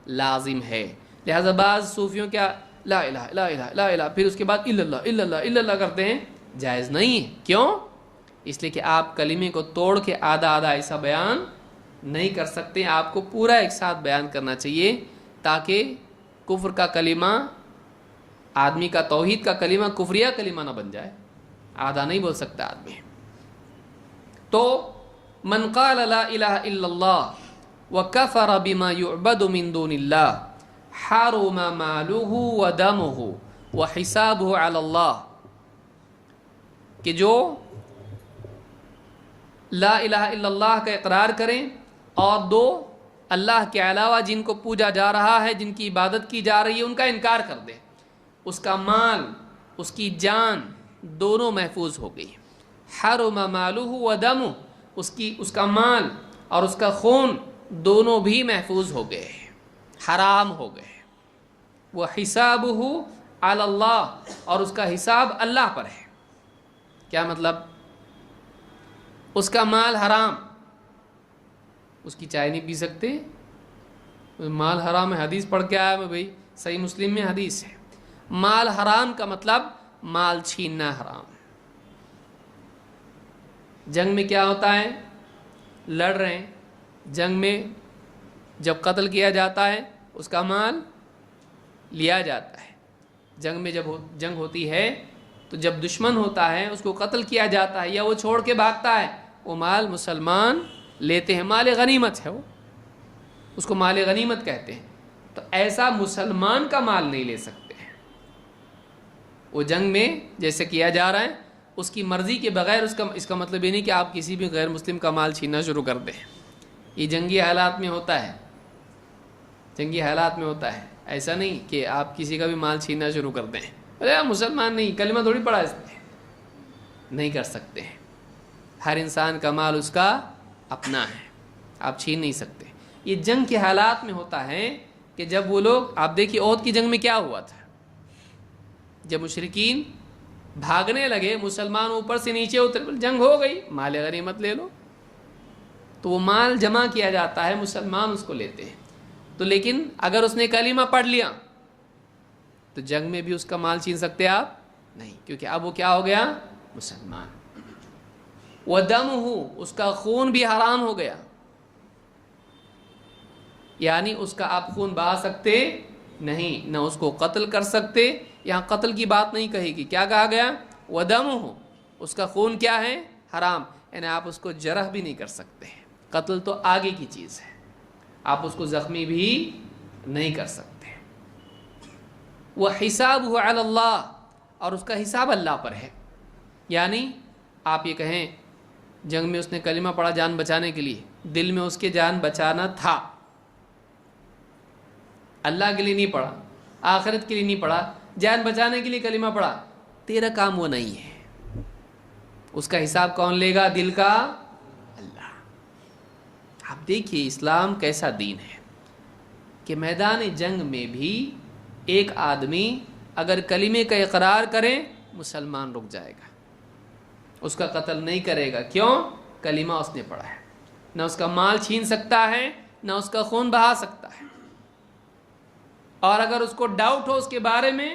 لازم ہے. لہذا بعض صوفیوں کیا لا الہ لا الہ لا الہ پھر اس کے بعد الا اللہ الا اللہ الا اللہ کرتے ہیں، جائز نہیں ہے. کیوں؟ اس لیے کہ آپ کلمے کو توڑ کے آدھا آدھا ایسا بیان نہیں کر سکتے. آپ کو پورا ایک ساتھ بیان کرنا چاہیے تاکہ کفر کا کلمہ، آدمی کا توحید کا کلمہ کفریہ کلمہ نہ بن جائے. آدھا نہیں بول سکتا آدمی. تو من قال لا الہ الا اللہ وکفر بما یعبد من دون اللہ حرم مالہ ودمہ وحسابہ علی اللہ، کہ جو لا الہ الا اللہ کا اقرار کریں اور دو اللہ کے علاوہ جن کو پوجا جا رہا ہے، جن کی عبادت کی جا رہی ہے، ان کا انکار کر دیں، اس کا مال، اس کی جان دونوں محفوظ ہو گئی. حرم مالہ ودمہ، اس کا مال اور اس کا خون دونوں بھی محفوظ ہو گئے، حرام ہو گئے. وحسابہ علی اللہ، اور اس کا حساب اللہ پر ہے. کیا مطلب؟ اس کا مال حرام، اس کی چائے نہیں پی سکتے، مال حرام ہے. حدیث پڑھ کے آیا میں بھائی، صحیح مسلم میں حدیث ہے. مال حرام کا مطلب مال چھیننا حرام. جنگ میں کیا ہوتا ہے؟ لڑ رہے ہیں، جنگ میں جب قتل کیا جاتا ہے اس کا مال لیا جاتا ہے. جنگ میں جب جنگ ہوتی ہے تو جب دشمن ہوتا ہے اس کو قتل کیا جاتا ہے یا وہ چھوڑ کے بھاگتا ہے، وہ مال مسلمان لیتے ہیں. مال غنیمت ہے، وہ اس کو مال غنیمت کہتے ہیں. تو ایسا مسلمان کا مال نہیں لے سکتے ہیں. وہ جنگ میں جیسے کیا جا رہا ہے اس کی مرضی کے بغیر، اس کا مطلب یہ نہیں کہ آپ کسی بھی غیر مسلم کا مال چھیننا شروع کر دیں. یہ جنگی حالات میں ہوتا ہے، جنگی حالات میں ہوتا ہے. ایسا نہیں کہ آپ کسی کا بھی مال چھیننا شروع کر دیں. ارے مسلمان نہیں، کلمہ تھوڑی پڑھا اس نے. نہیں کر سکتے ہیں. ہر انسان کا مال اس کا اپنا ہے، آپ چھین نہیں سکتے. یہ جنگ کے حالات میں ہوتا ہے کہ جب وہ لوگ، آپ دیکھیے احد کی جنگ میں کیا ہوا تھا، جب مشرکین بھاگنے لگے، مسلمان اوپر سے نیچے اتر، جنگ ہو گئی، مال غنیمت لے لو. تو وہ مال جمع کیا جاتا ہے، مسلمان اس کو لیتے ہیں. تو لیکن اگر اس نے کلمہ پڑھ لیا تو جنگ میں بھی اس کا مال چھین سکتے آپ نہیں، کیونکہ اب وہ کیا ہو گیا؟ مسلمان. وَدَمُهُ، اس کا خون بھی حرام ہو گیا، یعنی اس کا آپ خون بہا سکتے نہیں، نہ اس کو قتل کر سکتے، یہاں قتل کی بات نہیں کہی گی. کیا کہا گیا؟ وَدَمُهُ، اس کا خون کیا ہے؟ حرام. یعنی آپ اس کو جرح بھی نہیں کر سکتے. قتل تو آگے کی چیز ہے، آپ اس کو زخمی بھی نہیں کر سکتے. وَحِسَابُهُ عَلَى اللَّهِ، اور اس کا حساب اللہ پر ہے. یعنی آپ یہ کہیں جنگ میں اس نے کلمہ پڑھا جان بچانے کے لیے، دل میں اس کے جان بچانا تھا، اللہ کے لیے نہیں پڑھا، آخرت کے لیے نہیں پڑھا، جان بچانے کے لیے کلمہ پڑھا، تیرا کام وہ نہیں ہے. اس کا حساب کون لے گا؟ دل کا اللہ. آپ دیکھیے اسلام کیسا دین ہے کہ میدان جنگ میں بھی ایک آدمی اگر کلمے کا اقرار کرے مسلمان رک جائے گا، اس کا قتل نہیں کرے گا. کیوں؟ کلمہ اس نے پڑھا ہے. نہ اس کا مال چھین سکتا ہے، نہ اس کا خون بہا سکتا ہے. اور اگر اس کو ڈاؤٹ ہو اس کے بارے میں،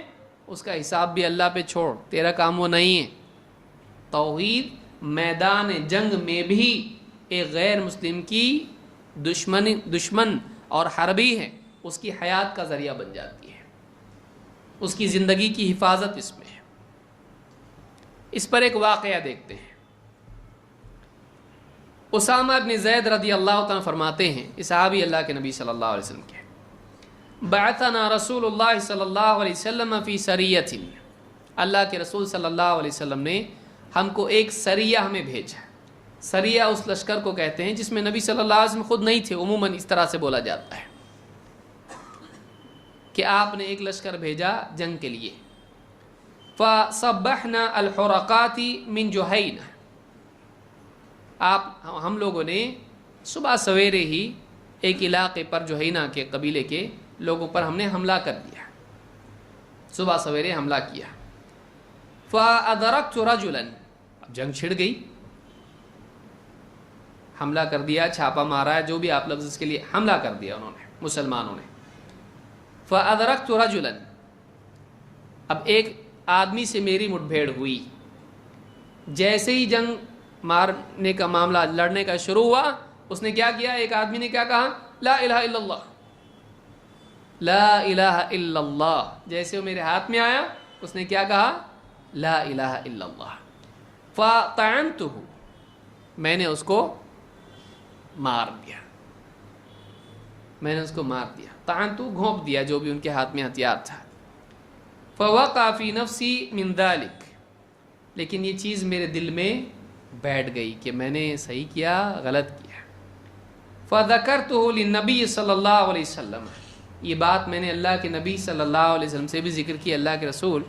اس کا حساب بھی اللہ پہ چھوڑ، تیرا کام وہ نہیں ہے. توحید میدان جنگ میں بھی ایک غیر مسلم کی دشمن اور حربی ہے، اس کی حیات کا ذریعہ بن جاتی ہے، اس کی زندگی کی حفاظت اس میں ہے. اس پر ایک واقعہ دیکھتے ہیں. اسامہ بن زید رضی اللہ عنہ فرماتے ہیں، اس صحابی اللہ کے نبی صلی اللہ علیہ وسلم کے، بعثنا رسول اللہ صلی اللہ علیہ وسلم فی سریۃ، اللہ کے رسول صلی اللہ علیہ وسلم نے ہم کو ایک سریہ ہمیں بھیجا. سریہ اس لشکر کو کہتے ہیں جس میں نبی صلی اللہ علیہ وسلم خود نہیں تھے. عموماً اس طرح سے بولا جاتا ہے کہ آپ نے ایک لشکر بھیجا جنگ کے لیے. فصبحنا الحرقات من جہینہ، ہم لوگوں نے صبح سویرے ہی ایک علاقے پر جہینہ کے قبیلے کے لوگوں پر ہم نے حملہ کر دیا. صبح سویرے حملہ کیا. فَأَدْرَكْتُ رَجُلًا، اب جنگ چھڑ گئی، حملہ کر دیا، چھاپا مارا ہے، جو بھی آپ لفظ اس کے لیے، حملہ کر دیا انہوں نے، مسلمانوں نے. فَأَدْرَكْتُ رَجُلًا، اب ایک آدمی سے میری مٹ بھیڑ ہوئی. جیسے ہی جنگ مارنے کا معاملہ لڑنے کا شروع ہوا، اس نے کیا کیا؟ ایک آدمی نے کیا کہا؟ لا الہ الا اللہ، لا الہ الا اللہ. جیسے وہ میرے ہاتھ میں آیا اس نے کیا کہا؟ لا الہ الا اللہ. فطعنتہ، میں نے اس کو مار دیا، میں نے اس کو مار دیا. طعنتہ، گھونپ دیا جو بھی ان کے ہاتھ میں ہتھیار تھا. فوقع فی نفسی من ذلک، لیکن یہ چیز میرے دل میں بیٹھ گئی کہ میں نے صحیح کیا غلط کیا. فذکرتہ للنبی صلی اللہ علیہ وسلم، یہ بات میں نے اللہ کے نبی صلی اللہ علیہ وسلم سے بھی ذکر کی. اللہ کے رسول،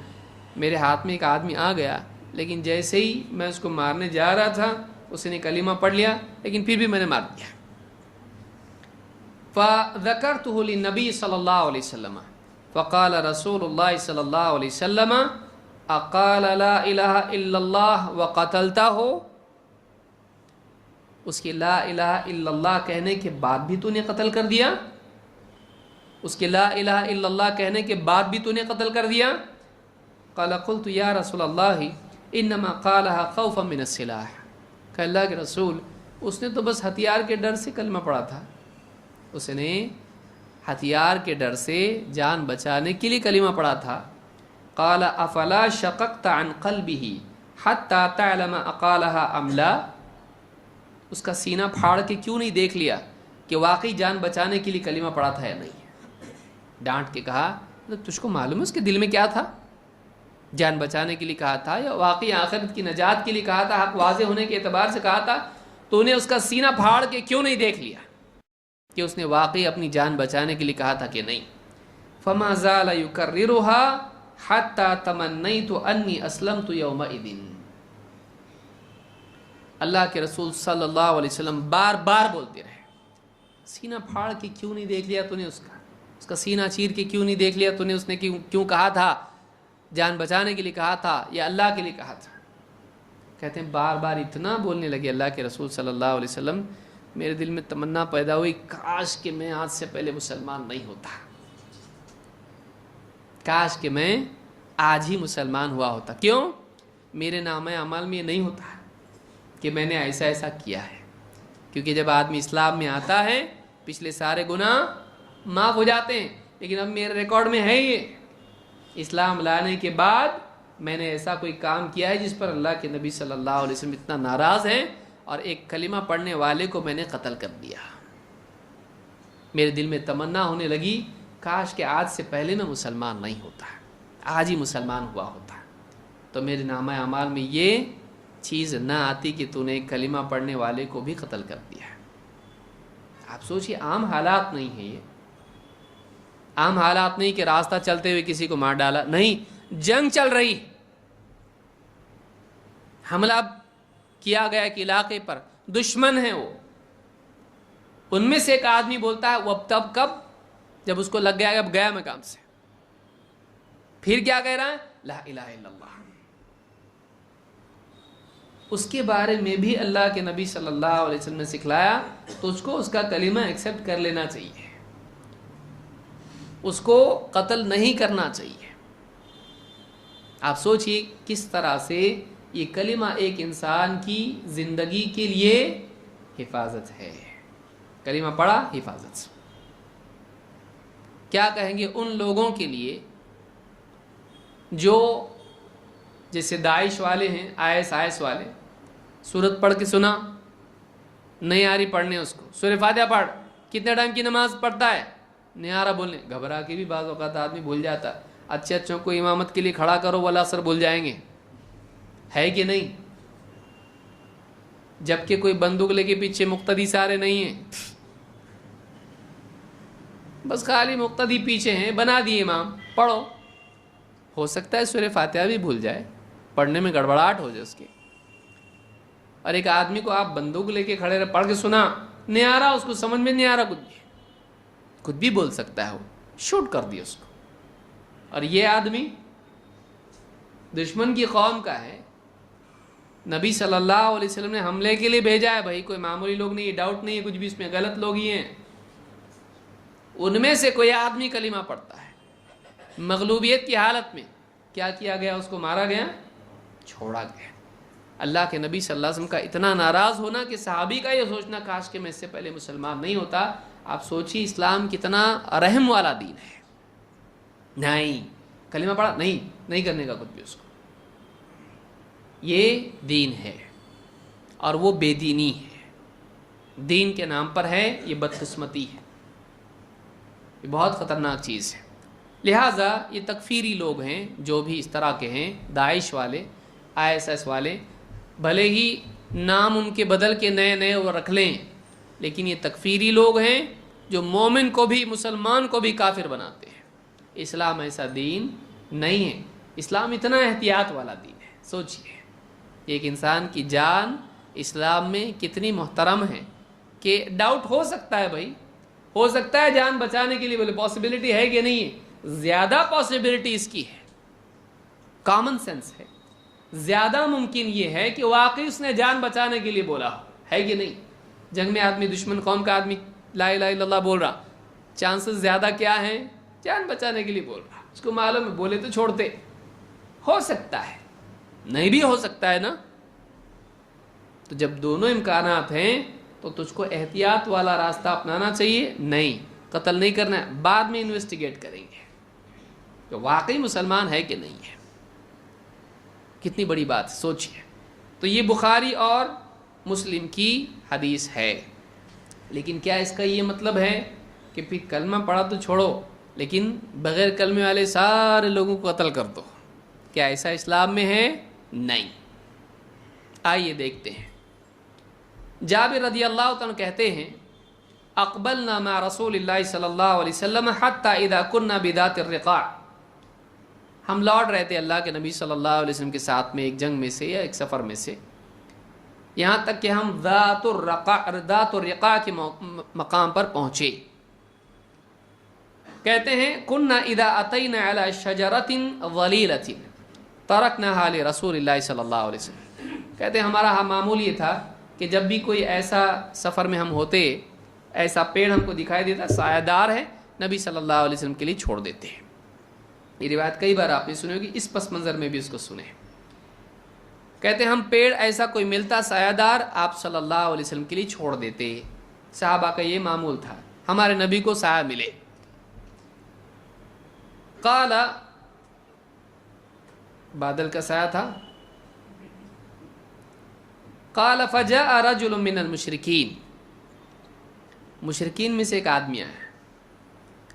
میرے ہاتھ میں ایک آدمی آ گیا، لیکن جیسے ہی میں اس کو مارنے جا رہا تھا اس نے کلمہ پڑھ لیا، لیکن پھر بھی میں نے مار دیا. فذکرتہ للنبی صلی اللہ علیہ وسلم فقال رسول اللہ صلی اللہ علیہ وسلم اقال لا الہ الا اللہ وقتلتہ، اس کی لا الہ الا اللہ کہنے کے بعد بھی تو نے قتل کر دیا، اس کے لا الہ الا اللہ کہنے کے بعد بھی تو نے قتل کر دیا. قال قلت یا رسول اللہ انما قالها خوفا من السلاح، کہ اللہ کے رسول اس نے تو بس ہتھیار کے ڈر سے کلمہ پڑھا تھا، اس نے ہتھیار کے ڈر سے جان بچانے کے لیے کلمہ پڑھا تھا. قال افلا شققت عن قلبه حتى تعلم اقالها ام لا، اس کا سینہ پھاڑ کے کیوں نہیں دیکھ لیا کہ واقعی جان بچانے کے لیے کلمہ پڑھا تھا یا نہیں. ڈانٹ کے کہا تجھ کو معلوم ہے اس کے دل میں کیا تھا؟ جان بچانے کے لیے کہا تھا یا واقعی آخرت کی نجات کے لیے کہا تھا؟ حق واضح ہونے کے اعتبار سے کہا تھا؟ تو نے اس کا سینہ پھاڑ کے کیوں نہیں دیکھ لیا کہ اس نے واقعی اپنی جان بچانے کے لیے کہا تھا کہ نہیں. فما زال یکررها حتی تمنیت انی اسلمت یومئذ، اللہ کے رسول صلی اللہ علیہ وسلم بار بار بولتے رہے، سینہ پھاڑ کے کیوں نہیں دیکھ لیا تو نے اس کا سینہ چیر کے کیوں نہیں دیکھ لیا تو نے اس نے کیوں کہا تھا؟ جان بچانے کے لیے کہا تھا یا اللہ کے لیے کہا تھا؟ کہتے ہیں بار بار اتنا بولنے لگے اللہ کے رسول صلی اللہ علیہ وسلم، میرے دل میں تمنا پیدا ہوئی کاش کہ میں آج سے پہلے مسلمان نہیں ہوتا، کاش کہ میں آج ہی مسلمان ہوا ہوتا. کیوں؟ میرے نام اعمال میں یہ نہیں ہوتا کہ میں نے ایسا ایسا کیا ہے، کیونکہ جب آدمی اسلام میں آتا ہے پچھلے سارے گناہ معاف ہو جاتے ہیں، لیکن اب میرے ریکارڈ میں ہے یہ اسلام لانے کے بعد میں نے ایسا کوئی کام کیا ہے جس پر اللہ کے نبی صلی اللہ علیہ وسلم اتنا ناراض ہیں اور ایک کلمہ پڑھنے والے کو میں نے قتل کر دیا. میرے دل میں تمنا ہونے لگی کاش کہ آج سے پہلے میں مسلمان نہیں ہوتا, آج ہی مسلمان ہوا ہوتا, تو میرے نامہ اعمال میں یہ چیز نہ آتی کہ تو نے ایک کلمہ پڑھنے والے کو بھی قتل کر دیا. آپ سوچئے, عام حالات نہیں ہیں یہ, عام حالات نہیں کہ راستہ چلتے ہوئے کسی کو مار ڈالا, نہیں, جنگ چل رہی, حملہ کیا گیا ایک علاقے پر, دشمن ہیں وہ, ان میں سے ایک آدمی بولتا ہے وہ اب تب کب, جب اس کو لگ گیا کہ اب گیا میں کام سے, پھر کیا کہہ رہا ہے, لا الہ الا اللہ. اس کے بارے میں بھی اللہ کے نبی صلی اللہ علیہ وسلم نے سکھلایا, تو اس کو اس کا کلمہ ایکسیپٹ کر لینا چاہیے, اس کو قتل نہیں کرنا چاہیے. آپ سوچئے کس طرح سے یہ کلمہ ایک انسان کی زندگی کے لیے حفاظت ہے. کلمہ پڑھا, حفاظت. کیا کہیں گے ان لوگوں کے لیے جو جیسے داعش والے ہیں, IS والے, سورت پڑھ کے سنا, نہیں آ رہی پڑھنے اس کو, سورہ فاتحہ پڑھ, کتنے ٹائم کی نماز پڑھتا ہے, نہیں آ رہا بولنے, گھبرا کے بھی بعض اوقات آدمی بھول جاتا. اچھے اچھوں کو امامت کے لیے کھڑا کرو, والا اثر بھول جائیں گے, ہے کہ نہیں؟ جبکہ کوئی بندوق لے کے پیچھے مقتدی سارے نہیں ہیں, بس خالی مقتدی پیچھے ہیں, بنا دیے امام, پڑھو. ہو سکتا ہے سورہ فاتحہ بھی بھول جائے, پڑھنے میں گڑبڑاہٹ ہو جائے اس کی. اور ایک آدمی کو آپ بندوق لے کے کھڑے رہے, پڑھ کے سنا, نہیں آ رہا, اس کو سمجھ میں نہیں آ رہا, کچھ بھی بول سکتا ہے, وہ شوٹ کر دیا اس کو. اور یہ آدمی دشمن کی قوم کا ہے, نبی صلی اللہ علیہ وسلم نے حملے کے لیے بھیجا ہے, بھائی کوئی معمولی لوگ نہیں, ڈاؤٹ نہیں ہے کچھ بھی اس میں, غلط لوگ ہی ہیں. ان میں سے کوئی آدمی کلمہ پڑھتا ہے مغلوبیت کی حالت میں, کیا کیا گیا, اس کو مارا گیا, چھوڑا گیا. اللہ کے نبی صلی اللہ علیہ وسلم کا اتنا ناراض ہونا کہ صحابی کا یہ سوچنا کاش کہ میں اس سے پہلے مسلمان نہیں ہوتا. آپ سوچیے اسلام کتنا رحم والا دین ہے. نہیں, کلمہ پڑھا, نہیں کرنے کا کچھ بھی اس کو, یہ دین ہے اور وہ بے دینی ہے, دین کے نام پر ہے, یہ بدقسمتی ہے, یہ بہت خطرناک چیز ہے. لہٰذا یہ تکفیری لوگ ہیں جو بھی اس طرح کے ہیں, داعش والے, ISIS والے, بھلے ہی نام ان کے بدل کے نئے نئے وہ رکھ لیں, لیکن یہ تکفیری لوگ ہیں جو مومن کو بھی, مسلمان کو بھی کافر بناتے ہیں. اسلام ایسا دین نہیں ہے, اسلام اتنا احتیاط والا دین ہے. سوچئے ایک انسان کی جان اسلام میں کتنی محترم ہے کہ ڈاؤٹ ہو سکتا ہے, بھائی ہو سکتا ہے جان بچانے کے لیے, بولے پاسبلٹی ہے کہ نہیں ہے, زیادہ پاسبلٹی اس کی ہے, کامن سینس ہے, زیادہ ممکن یہ ہے کہ واقعی اس نے جان بچانے کے لیے بولا ہو, ہے کہ نہیں؟ جنگ میں آدمی, دشمن قوم کا آدمی لا الہ الا اللہ بول رہا, چانسز زیادہ کیا ہیں, جان بچانے کے لیے بول رہا, اس کو معلوم ہے بولے تو چھوڑتے, ہو سکتا ہے, نہیں بھی ہو سکتا ہے نا. تو جب دونوں امکانات ہیں تو تجھ کو احتیاط والا راستہ اپنانا چاہیے, نہیں قتل نہیں کرنا ہے, بعد میں انویسٹیگیٹ کریں گے کہ واقعی مسلمان ہے کہ نہیں ہے. کتنی بڑی بات سوچیے. تو یہ بخاری اور مسلم کی حدیث ہے, لیکن کیا اس کا یہ مطلب ہے کہ پھر کلمہ پڑھا تو چھوڑو لیکن بغیر کلمے والے سارے لوگوں کو قتل کر دو؟ کیا ایسا اسلام میں ہے؟ نہیں. آئیے دیکھتے ہیں. جابر رضی اللہ عنہ کہتے ہیں, اقبلنا مع رسول اللہ صلی اللہ علیہ وسلم حتی اذا كنا بذات الرقاع, ہم لوٹ رہے تھے اللہ کے نبی صلی اللہ علیہ وسلم کے ساتھ میں ایک جنگ میں سے یا ایک سفر میں سے, یہاں تک کہ ہم ذات الرقاع کے مقام پر پہنچے. کہتے ہیں كنا اذا اتينا على شجرة ظليلة تركناها لرسول اللہ صلی اللہ علیہ وسلم. کہتے ہیں ہمارا معمول یہ تھا کہ جب بھی کوئی ایسا سفر میں ہم ہوتے, ایسا پیڑ ہم کو دکھائی دیتا سایہ دار ہے, نبی صلی اللہ علیہ وسلم کے لیے چھوڑ دیتے ہیں. یہ روایت کئی بار آپ نے سنی ہوگی, اس پس منظر میں بھی اس کو سنیں. کہتے ہیں ہم پیڑ ایسا کوئی ملتا سایہ دار, آپ صلی اللہ علیہ وسلم کے لیے چھوڑ دیتے. صحابہ کا یہ معمول تھا, ہمارے نبی کو سایہ ملے. قال بادل کا سایہ تھا. قال فجاء رجل من المشرکین، مشرکین میں سے ایک آدمی آیا.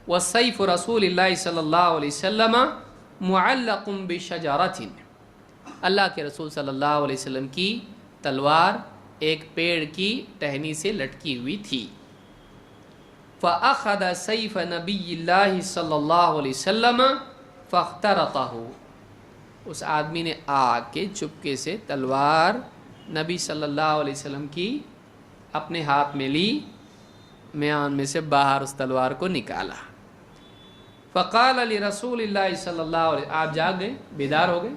وسیف رسول اللہ صلی اللہ علیہ وسلم معلق بشجرۃ، اللہ کے رسول صلی اللہ علیہ وسلم کی تلوار ایک پیڑ کی ٹہنی سے لٹکی ہوئی تھی. فأخذ سیف نبی اللہ صلی اللہ علیہ وسلم فاخترطہ، اس آدمی نے آ کے چپکے سے تلوار نبی صلی اللہ علیہ وسلم کی اپنے ہاتھ میں لی، میان میں سے باہر اس تلوار کو نکالا. فقال لرسول اللہ صلی اللہ علیہ وسلم، آپ جاگ گئے، بیدار ہو گئے.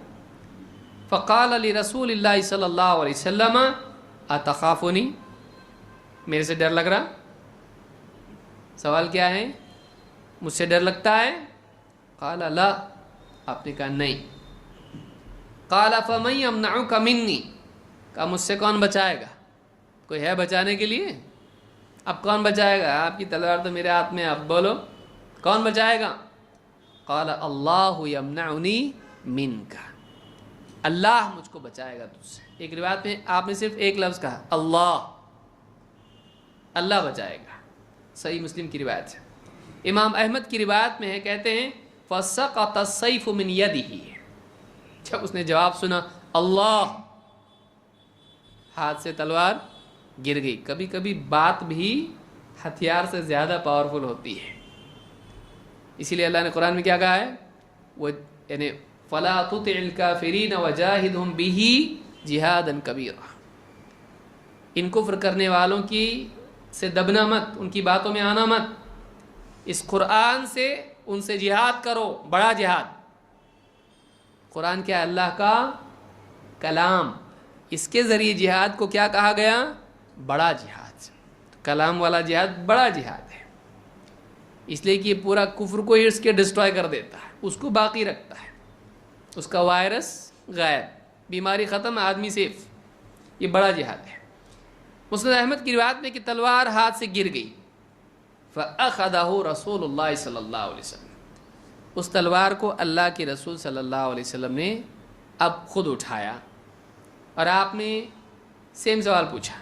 فقال لرسول اللہ صلی اللہ علیہ وسلم اتخافنی، میرے سے ڈر لگ رہا؟ سوال کیا ہے؟ مجھ سے ڈر لگتا ہے؟ قال لا، آپ نے کہا نہیں. قال فمن یمنعک منی، کہا مجھ سے کون بچائے گا؟ کوئی ہے بچانے کے لیے؟ اب کون بچائے گا؟ آپ کی تلوار تو میرے ہاتھ میں، اب بولو کون بچائے گا؟ قال اللہ یمنعنی منک، اللہ مجھ کو بچائے گا تجھ سے. ایک روایت میں آپ نے صرف ایک لفظ کہا، اللہ، اللہ بچائے گا. صحیح مسلم کی روایت ہے. امام احمد کی روایت میں ہے، کہتے ہیں فسقط السیف من یدہ، جب اس نے جواب سنا اللہ، ہاتھ سے تلوار گر گئی. کبھی کبھی بات بھی ہتھیار سے زیادہ پاورفل ہوتی ہے. اسی لیے اللہ نے قرآن میں کیا کہا ہے؟ وہ یعنی فلا تطع الکافرین وجاہدہم بہ جہادا کبیرا، ان کفر کرنے والوں کی سے دبنا مت، ان کی باتوں میں آنا مت، اس قرآن سے ان سے جہاد کرو، بڑا جہاد. قرآن کیا ہے؟ اللہ کا کلام، اس کے ذریعے جہاد کو کیا کہا گیا؟ بڑا جہاد. کلام والا جہاد بڑا جہاد ہے، اس لیے کہ یہ پورا کفر کو ہی اس کے ڈسٹروائے کر دیتا ہے، اس کو باقی رکھتا ہے، اس کا وائرس غائب، بیماری ختم، آدمی سیف. یہ بڑا جہاد ہے. مسند احمد کی روایت میں کہ تلوار ہاتھ سے گر گئی. فأخذہ رسول اللہ صلی اللہ علیہ وسلم، اس تلوار کو اللہ کے رسول صلی اللہ علیہ وسلم نے اب خود اٹھایا، اور آپ نے سیم سوال پوچھا،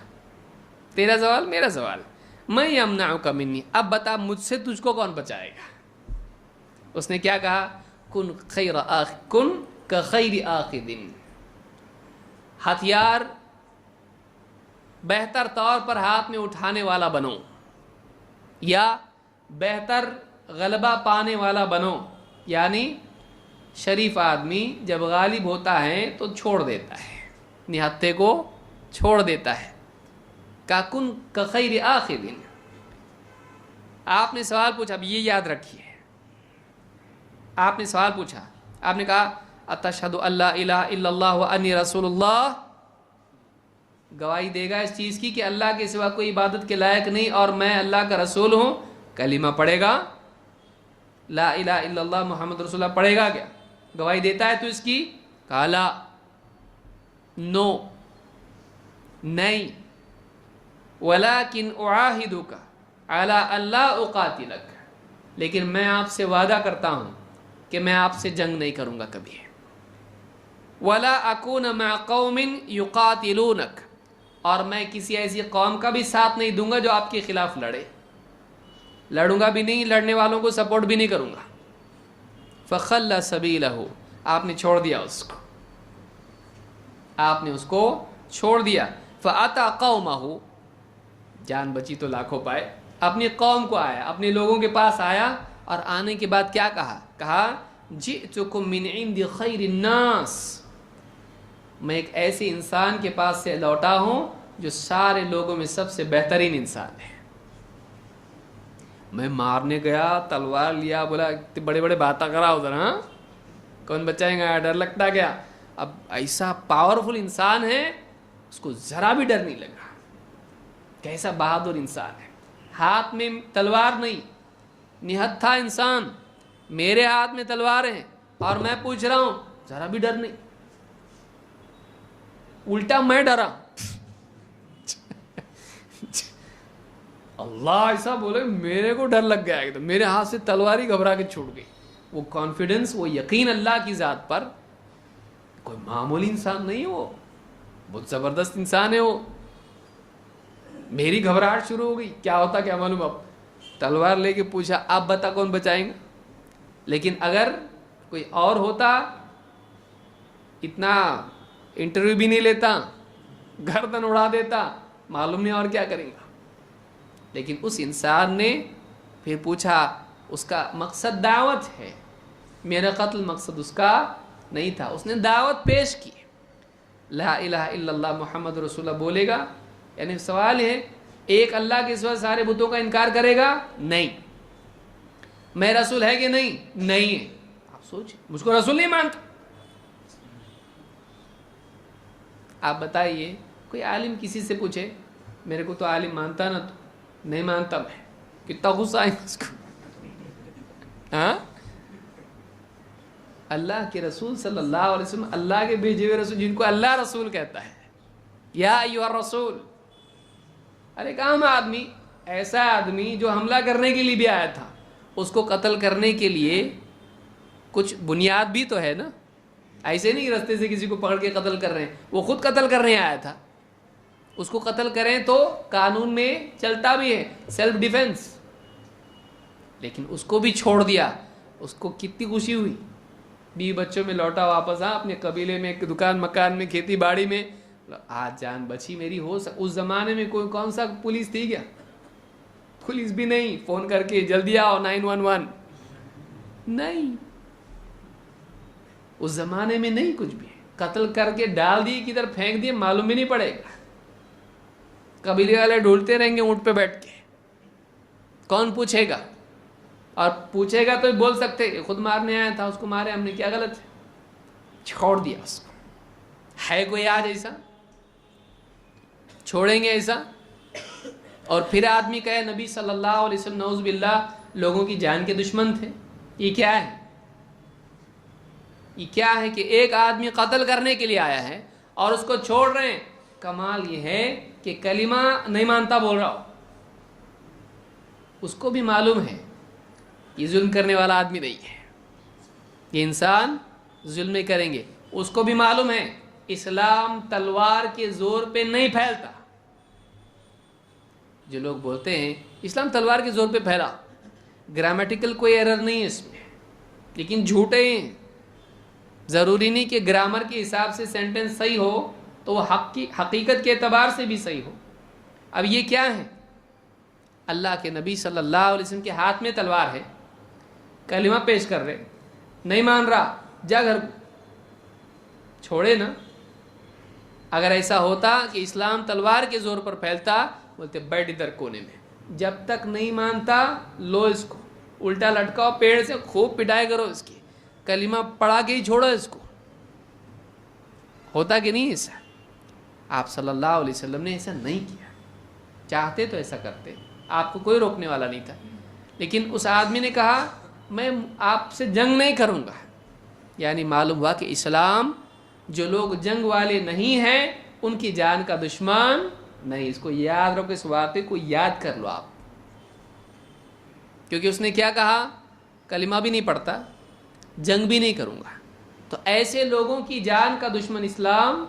تیرا سوال میرا سوال، میں یمنعک منی، اب بتا مجھ سے تجھ کو کون بچائے گا؟ اس نے کیا کہا؟ کن کخیر آخذ، ہتھیار بہتر طور پر ہاتھ میں اٹھانے والا بنو، یا بہتر غلبہ پانے والا بنو. یعنی شریف آدمی جب غالب ہوتا ہے تو چھوڑ دیتا ہے، نہتے کو چھوڑ دیتا ہے. کن کخیر آخذ، آپ نے سوال پوچھا، اب یہ یاد رکھیے، آپ نے سوال پوچھا، آپ نے کہا اتشہد ان لا الہ الا اللہ وانی رسول اللہ، گواہی دے گا اس چیز کی کہ اللہ کے سوا کوئی عبادت کے لائق نہیں اور میں اللہ کا رسول ہوں. کلمہ پڑھے گا، لا الہ الا اللہ محمد رسول اللہ پڑھے گا، کیا گواہی دیتا ہے تو اس کی؟ کہا لا، نو، نہیں. ولیکن اعاہدک علی الا اقاتلک، لیکن میں آپ سے وعدہ کرتا ہوں کہ میں آپ سے جنگ نہیں کروں گا کبھی. ولا اکون مع قوم یقاتلونک، اور میں کسی ایسی قوم کا بھی ساتھ نہیں دوں گا جو آپ کے خلاف لڑے، لڑوں گا بھی نہیں، لڑنے والوں کو سپورٹ بھی نہیں کروں گا. فخلی سبیلہ، آپ نے چھوڑ دیا اس کو، آپ نے اس کو چھوڑ دیا. فاتی قومہ، جان بچی تو لاکھوں پائے، اپنی قوم کو آیا، اپنے لوگوں کے پاس آیا، اور آنے کے بعد کیا کہا؟ جئتکم من عند خیر الناس، میں ایک ایسے انسان کے پاس سے لوٹا ہوں جو سارے لوگوں میں سب سے بہترین انسان ہے. میں مارنے گیا، تلوار لیا، بولا بڑے بڑے باتیں کرا ادھر، ہاں کون بچائیں گا؟ ڈر لگتا گیا. اب ایسا پاورفل انسان ہے، اس کو ذرا بھی ڈر نہیں لگا. کیسا بہادر انسان ہے، ہاتھ میں تلوار نہیں، نہتھا انسان، میرے ہاتھ میں تلوار ہے اور میں پوچھ رہا ہوں، ذرا بھی ڈر نہیں، الٹا میں ڈرا. اللہ ایسا بولے میرے کو ڈر لگ گیا ہے، تو میرے ہاتھ سے تلوار ہی گھبرا کے چھوٹ گئی. وہ کانفیڈنس، وہ یقین اللہ کی ذات پر کوئی معمولی انسان نہیں وہ، بہت زبردست انسان ہے وہ. میری گھبراہٹ شروع ہو گئی. کیا ہوتا کیا معلوم، اب تلوار لے کے پوچھا آپ بتا کون بچائیں گا. لیکن اگر کوئی اور ہوتا اتنا انٹرویو بھی نہیں لیتا، گردن اڑا دیتا، معلوم نہیں اور کیا کریں گا. لیکن اس انسان نے پھر پوچھا، اس کا مقصد دعوت ہے، میرا قتل مقصد اس کا نہیں تھا. اس نے دعوت پیش کی، لا الہ الا اللہ محمد رسول اللہ بولے گا. یعنی سوال ہے، ایک اللہ کے سوا سارے بتوں کا انکار کرے گا؟ نہیں. میں رسول ہے کہ نہیں؟ نہیں ہے. آپ سوچ، مجھ کو رسول نہیں مانتا. آپ بتائیے، کوئی عالم کسی سے پوچھے میرے کو تو عالم مانتا نا، تو نہیں مانتا میں، کتنا غصہ آئے اس کو. ہاں، اللہ کے رسول صلی اللہ علیہ وسلم، اللہ کے بھیجے ہوئے رسول جن کو اللہ رسول کہتا ہے، یا ایھا الرسول. ارے کام آدمی، ایسا آدمی جو حملہ کرنے کے لیے بھی آیا تھا، اس کو قتل کرنے کے لیے کچھ بنیاد بھی تو ہے نا. ایسے نہیں رستے سے کسی کو پکڑ کے قتل کر رہے ہیں، وہ خود قتل کرنے آیا تھا. اس کو قتل کریں تو قانون میں چلتا بھی ہے سیلف ڈیفنس. لیکن اس کو بھی چھوڑ دیا. اس کو کتنی خوشی ہوئی، بیوی بچوں میں لوٹا واپس. اپنے قبیلے میں، دکان مکان میں، کھیتی باڑی میں. آج جان بچی میری. اس زمانے میں کوئی کون سا پولیس تھی کیا؟ پولیس بھی نہیں. فون کر کے جلدی آؤ 911 نہیں. اس زمانے میں نہیں کچھ بھی. قتل کر کے ڈال دیے، کدھر پھینک دیے معلوم بھی نہیں پڑے گا. قبیلے والے ڈھونڈتے رہیں گے اونٹ پہ بیٹھ کے، کون پوچھے گا؟ اور پوچھے گا تو بول سکتے خود مارنے آیا تھا، اس کو مارے ہم نے، کیا غلط ہے؟ چھوڑ دیا اس کو. ہے کوئی آج ایسا؟ چھوڑیں گے ایسا؟ اور پھر آدمی کہے نبی صلی اللہ علیہ وسلم نعوذ باللہ لوگوں کی جان کے دشمن تھے. یہ کیا ہے؟ یہ کیا ہے کہ ایک آدمی قتل کرنے کے لیے آیا ہے اور اس کو چھوڑ رہے ہیں. کمال یہ ہے کہ کلمہ نہیں مانتا بول رہا ہو، اس کو بھی معلوم ہے یہ ظلم کرنے والا آدمی نہیں ہے، یہ انسان ظلم نہیں کریں گے. اس کو بھی معلوم ہے اسلام تلوار کے زور پہ نہیں پھیلتا. جو لوگ بولتے ہیں اسلام تلوار کے زور پہ پھیلا، گرامیٹیکل کوئی ایرر نہیں ہے اس میں، لیکن جھوٹے ہیں. ضروری نہیں کہ گرامر کے حساب سے سینٹنس صحیح ہو تو وہ حقیقت کے اعتبار سے بھی صحیح ہو. اب یہ کیا ہے؟ اللہ کے نبی صلی اللہ علیہ وسلم کے ہاتھ میں تلوار ہے، کلمہ پیش کر رہے، نہیں مان رہا، جا گھر چھوڑے نا. اگر ایسا ہوتا کہ اسلام تلوار کے زور پر پھیلتا، بولتے بیٹھ ادھر کونے میں، جب تک نہیں مانتا لو اس کو الٹا لٹکاؤ پیڑ سے، خوب پٹائی کرو اس کی، کلمہ پڑھا کے ہی چھوڑو اس کو. ہوتا کہ نہیں ایسا؟ آپ صلی اللہ علیہ وسلم نے ایسا نہیں کیا. چاہتے تو ایسا کرتے، آپ کو کوئی روکنے والا نہیں تھا. لیکن اس آدمی نے کہا میں آپ سے جنگ نہیں کروں گا. یعنی معلوم ہوا کہ اسلام جو لوگ جنگ والے نہیں ہیں ان کی جان کا دشمن نہیں. اس کو یاد رکھو، اس واقعے کو یاد کر لو آپ. کیونکہ اس نے کیا کہا؟ کلمہ بھی نہیں پڑھتا، جنگ بھی نہیں کروں گا. تو ایسے لوگوں کی جان کا دشمن اسلام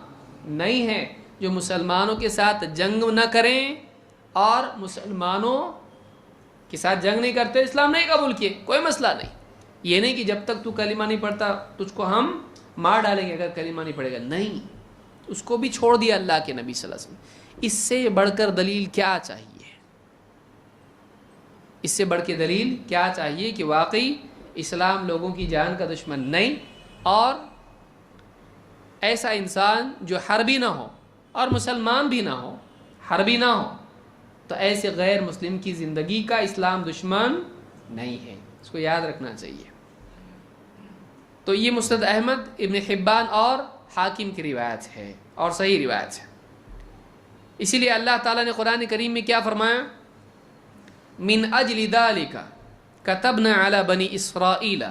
نہیں ہے جو مسلمانوں کے ساتھ جنگ نہ کریں اور مسلمانوں کے ساتھ جنگ نہیں کرتے، اسلام نہیں قبول کیے، کوئی مسئلہ نہیں. یہ نہیں کہ جب تک تو کلمہ نہیں پڑھتا تجھ کو ہم مار ڈالیں گے اگر کلمہ نہیں پڑھے گا. نہیں، اس کو بھی چھوڑ دیا اللہ کے نبی صلی اللہ علیہ وسلم. اس سے بڑھ کر دلیل کیا چاہیے؟ اس سے بڑھ کے دلیل کیا چاہیے کہ واقعی اسلام لوگوں کی جان کا دشمن نہیں. اور ایسا انسان جو حربی نہ ہو اور مسلمان بھی نہ ہو، حربی نہ ہو، تو ایسے غیر مسلم کی زندگی کا اسلام دشمن نہیں ہے. اس کو یاد رکھنا چاہیے. تو یہ مسند احمد، ابن حبان اور حاکم کی روایت ہے اور صحیح روایت ہے. اسی لیے اللہ تعالیٰ نے قرآن کریم میں کیا فرمایا؟ من اجل ذالک کتبنا علی بنی اسرائیل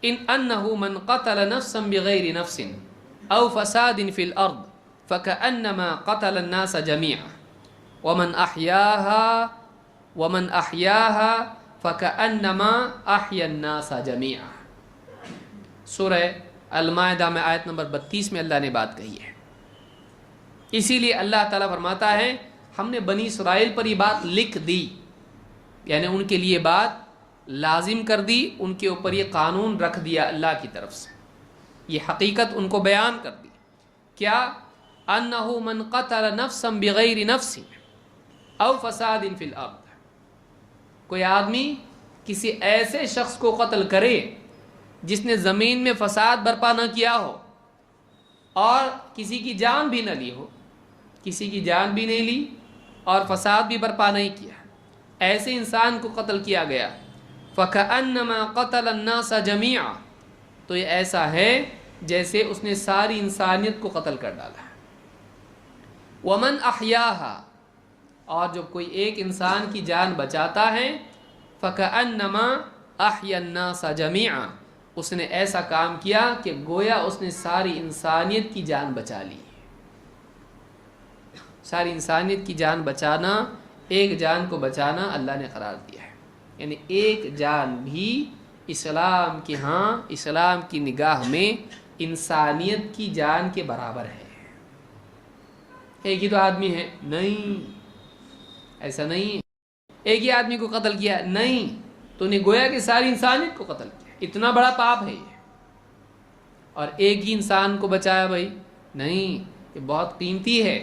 انہ من قتل نفسا بغیر نفس او فساد فی الارض فکأنما قتل الناس جميعا ومن احیاها فکأنما احیا الناس جميعا. سورہ المائدہ میں آیت نمبر 32 میں اللہ نے بات کہی ہے. اسی لیے اللہ تعالیٰ فرماتا ہے ہم نے بنی اسرائیل پر یہ بات لکھ دی، یعنی ان کے لیے بات لازم کر دی، ان کے اوپر یہ قانون رکھ دیا اللہ کی طرف سے، یہ حقیقت ان کو بیان کر دی. کیا؟ انہ من قتل نفسا بغیر نفس او فساد فی الارض، کوئی آدمی کسی ایسے شخص کو قتل کرے جس نے زمین میں فساد برپا نہ کیا ہو اور کسی کی جان بھی نہ لی ہو، کسی کی جان بھی نہیں لی اور فساد بھی برپا نہیں کیا، ایسے انسان کو قتل کیا گیا، فَكَأَنَّمَا قَتَلَ النَّاسَ جَمِيعًا، تو یہ ایسا ہے جیسے اس نے ساری انسانیت کو قتل کر ڈالا. وَمَنْ أَحْيَاهَا، اور جب کوئی ایک انسان کی جان بچاتا ہے، فَكَأَنَّمَا أَحْيَا النَّاسَ جَمِيعًا، اس نے ایسا کام کیا کہ گویا اس نے ساری انسانیت کی جان بچا لی. ساری انسانیت کی جان بچانا، ایک جان کو بچانا اللہ نے قرار دیا ہے، یعنی ایک جان بھی اسلام کے ہاں، اسلام کی نگاہ میں انسانیت کی جان کے برابر ہے. ایک ہی تو آدمی ہے؟ نہیں، ایسا نہیں. ایک ہی آدمی کو قتل کیا؟ نہیں، تو نے گویا کہ ساری انسانیت کو قتل کیا. اتنا بڑا پاپ ہے یہ. اور ایک ہی انسان کو بچایا بھائی؟ نہیں، یہ بہت قیمتی ہے.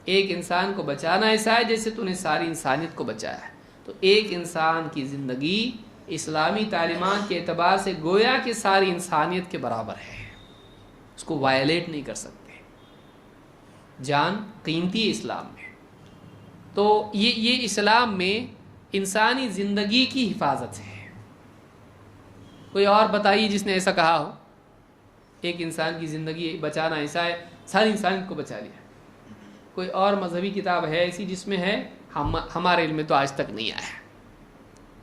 ایک انسان کو بچانا ایسا ہے جیسے تو نے ساری انسانیت کو بچایا ہے. تو ایک انسان کی زندگی اسلامی تعلیمات کے اعتبار سے گویا کہ ساری انسانیت کے برابر ہے، اس کو وائلیٹ نہیں کر سکتے. جان قیمتی ہے اسلام میں. تو یہ اسلام میں انسانی زندگی کی حفاظت ہے. کوئی اور بتائیے جس نے ایسا کہا ہو ایک انسان کی زندگی بچانا ایسا ہے ساری انسانیت کو بچا لیا. کوئی اور مذہبی کتاب ہے ایسی جس میں ہے؟ ہمارے علم میں تو آج تک نہیں آیا ہے،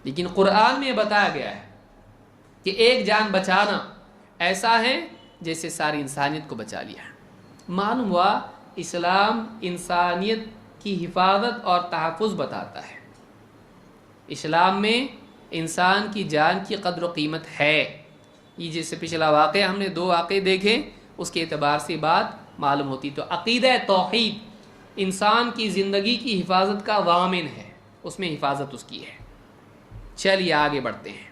لیکن قرآن میں یہ بتایا گیا ہے کہ ایک جان بچانا ایسا ہے جیسے ساری انسانیت کو بچا لیا. معلوم ہوا اسلام انسانیت کی حفاظت اور تحفظ بتاتا ہے. اسلام میں انسان کی جان کی قدر و قیمت ہے. یہ جیسے پچھلا واقعہ ہم نے 2 واقعے دیکھے، اس کے اعتبار سے بات معلوم ہوتی. تو عقیدہ توحید انسان کی زندگی کی حفاظت کا ضامن ہے، اس میں حفاظت اس کی ہے. چلیے آگے بڑھتے ہیں.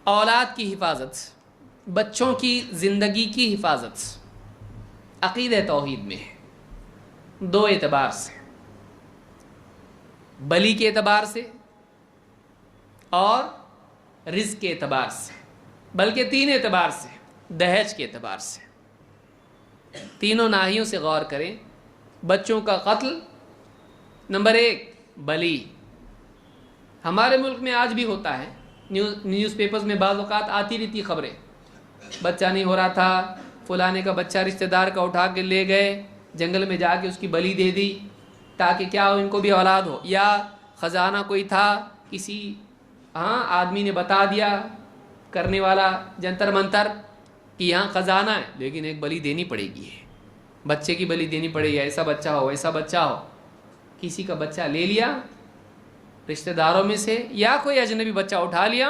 اولاد کی حفاظت، بچوں کی زندگی کی حفاظت عقیدہ توحید میں ہے 2 اعتبار سے، بلی کے اعتبار سے اور رزق کے اعتبار سے، بلکہ 3 اعتبار سے، دہیج کے اعتبار سے. تینوں ناحیوں سے غور کریں. بچوں کا قتل، نمبر 1 بلی. ہمارے ملک میں آج بھی ہوتا ہے، نیوز پیپرز میں بعض اوقات آتی رہتی خبریں، بچہ نہیں ہو رہا تھا، فلانے کا بچہ رشتہ دار کا اٹھا کے لے گئے، جنگل میں جا کے اس کی بلی دے دی تاکہ کیا ہو، ان کو بھی اولاد ہو. یا خزانہ کوئی تھا، کسی آدمی نے بتا دیا کرنے والا جنتر منتر کہ یہاں خزانہ ہے لیکن ایک بلی دینی پڑے گی، بچے کی بلی دینی پڑے گی، ایسا بچہ ہو ایسا بچہ ہو. کسی کا بچہ لے لیا رشتہ داروں میں سے، یا کوئی اجنبی بچہ اٹھا لیا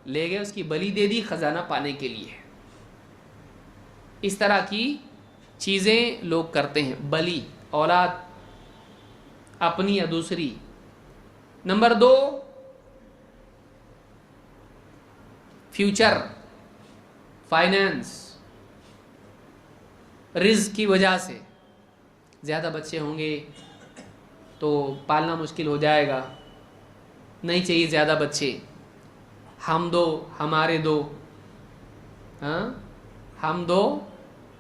لے گئے، اس کی بلی دے دی خزانہ پانے کے لیے. اس طرح کی چیزیں لوگ کرتے ہیں. بلی اولاد اپنی یا دوسری. نمبر 2 فیوچر، فائنینس، رزق کی وجہ سے زیادہ بچے ہوں گے تو پالنا مشکل ہو جائے گا، نہیں چاہیے زیادہ بچے، ہم دو ہمارے دو، ہم دو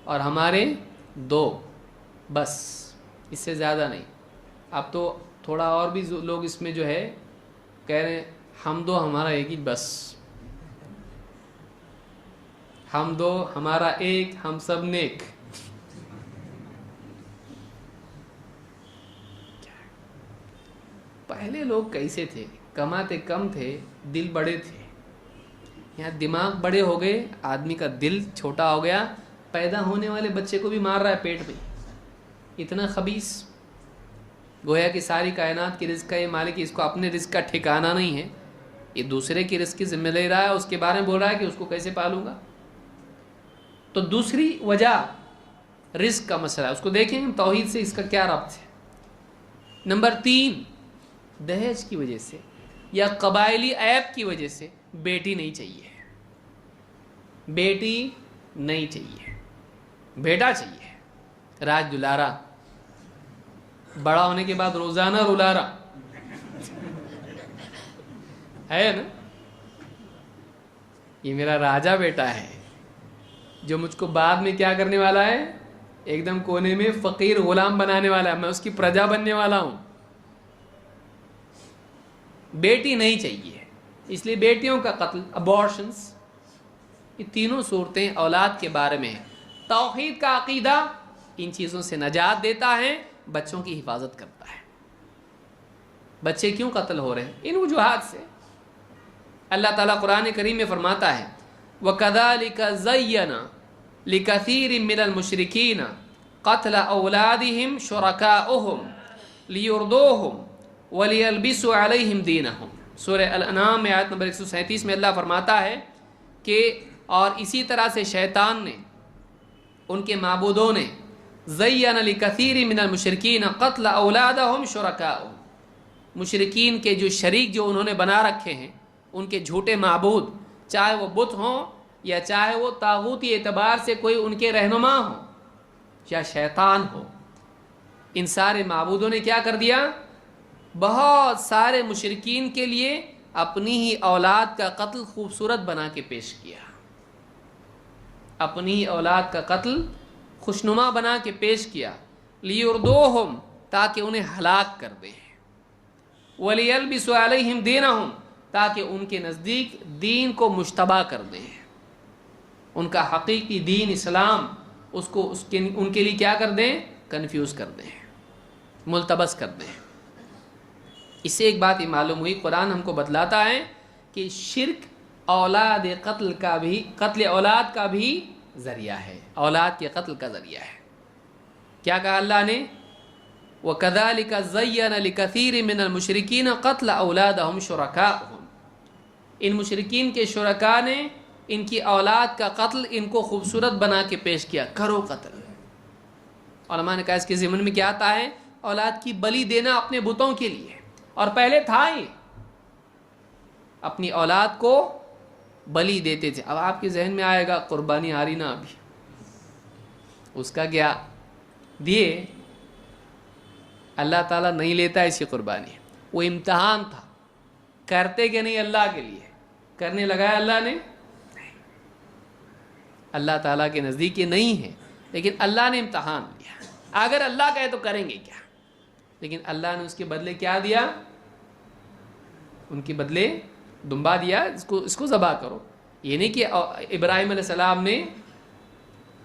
اور ہمارے دو، بس اس سے زیادہ نہیں. اب تو تھوڑا اور بھی لوگ اس میں جو ہے کہہ رہے ہیں ہم دو ہمارا ایک ہی، بس ہم دو ہمارا ایک، ہم سب نیک. پہلے لوگ کیسے تھے؟ کماتے کم تھے، دل بڑے تھے. یہاں دماغ بڑے ہو گئے، آدمی کا دل چھوٹا ہو گیا، پیدا ہونے والے بچے کو بھی مار رہا ہے پیٹ میں. اتنا خبیث، گویا کہ ساری کائنات کی رزق کا یہ مالک، اس کو اپنے رزق کا ٹھکانہ نہیں ہے، یہ دوسرے کی رزق کی ذمہ لے رہا ہے، اس کے بارے میں بول رہا ہے کہ اس کو کیسے پالوں گا. تو دوسری وجہ رزق کا مسئلہ ہے، اس کو دیکھیں ہم توحید سے اس کا کیا ربط ہے۔ نمبر 3، دہیج کی وجہ سے یا قبائلی عیب کی وجہ سے بیٹی نہیں چاہیے، بیٹی نہیں چاہیے، بیٹا چاہیے، راج دلارا، بڑا ہونے کے بعد روزانہ رولارا ہے نا، یہ میرا راجا بیٹا ہے جو مجھ کو بعد میں کیا کرنے والا ہے، ایک دم کونے میں فقیر غلام بنانے والا ہے، میں اس کی پرجا بننے والا ہوں۔ بیٹی نہیں چاہیے، اس لیے بیٹیوں کا قتل، ابارشنز، یہ تینوں صورتیں اولاد کے بارے میں ہیں۔ توحید کا عقیدہ ان چیزوں سے نجات دیتا ہے، بچوں کی حفاظت کرتا ہے۔ بچے کیوں قتل ہو رہے ہیں؟ ان وجوہات سے۔ اللہ تعالیٰ قرآن کریم میں فرماتا ہے وَكَذَلِكَ زَيَّنَ لِكَثِيرٍ مِّنَ الْمُشْرِكِينَ قَتْلَ أَوْلَادِهِمْ شُرَكَاؤُهُمْ لِيُرْضُوهُمْ وَلِيَلْبِسُوا عَلَيْهِمْ دِينَهُمْ۔ سورہ الانعام میں آیت نمبر 137 میں اللہ فرماتا ہے کہ اور اسی طرح سے شیطان نے، ان کے معبودوں نے، زَيَّنَ لِكَثِيرٍ مِّنَ الْمُشْرِكِينَ قَتْلَ أَوْلَادَهُمْ شُرَكَاؤُهُمْ، مشرکین کے جو شریک جو انہوں نے بنا رکھے ہیں، ان کے جھوٹے معبود، چاہے وہ بت ہوں یا چاہے وہ طاغوتی اعتبار سے کوئی ان کے رہنما ہوں یا شیطان ہو، ان سارے معبودوں نے کیا کر دیا، بہت سارے مشرکین کے لیے اپنی ہی اولاد کا قتل خوبصورت بنا کے پیش کیا، اپنی ہی اولاد کا قتل خوشنما بنا کے پیش کیا، لیردوہم، تاکہ انہیں ہلاک کر دیں، ولیلبسوا علیہم دینہم، تاکہ ان کے نزدیک دین کو مشتبہ کر دیں، ان کا حقیقی دین اسلام اس کو ان کے لیے کیا کر دیں، کنفیوز کر دیں، ملتبس کر دیں۔ اس سے ایک بات یہ معلوم ہوئی، قرآن ہم کو بتلاتا ہے کہ شرک اولاد قتل کا بھی، قتل اولاد کا بھی ذریعہ ہے، اولاد کے قتل کا ذریعہ ہے۔ کیا کہا اللہ نے؟ وَكَذَلِكَ زَيَّنَ لِكَثِيرٍ مِّنَ الْمُشْرِكِينَ قَتْلَ أَوْلَادَهُمْ شُرَكَاؤُهُمْ، ان مشرکین کے شرکاء نے ان کی اولاد کا قتل ان کو خوبصورت بنا کے پیش کیا، کرو قتل۔ علماء نے کہا اس کے ضمن میں کیا آتا ہے، اولاد کی بلی دینا اپنے بتوں کے لیے، اور پہلے تھا ہی، اپنی اولاد کو بلی دیتے تھے۔ اب آپ کے ذہن میں آئے گا قربانی آ رہی نا ابھی، اس کا کیا، دیے، اللہ تعالیٰ نہیں لیتا ایسی قربانی، وہ امتحان تھا، کرتے کہ نہیں اللہ کے لیے، کرنے لگایا اللہ نے، اللہ تعالیٰ کے نزدیک یہ نہیں ہے، لیکن اللہ نے امتحان لیا، اگر اللہ کہے تو کریں گے کیا، لیکن اللہ نے اس کے بدلے کیا دیا، ان کے بدلے دمبا دیا، اس کو ذبح کرو۔ یہ نہیں کہ ابراہیم علیہ السلام نے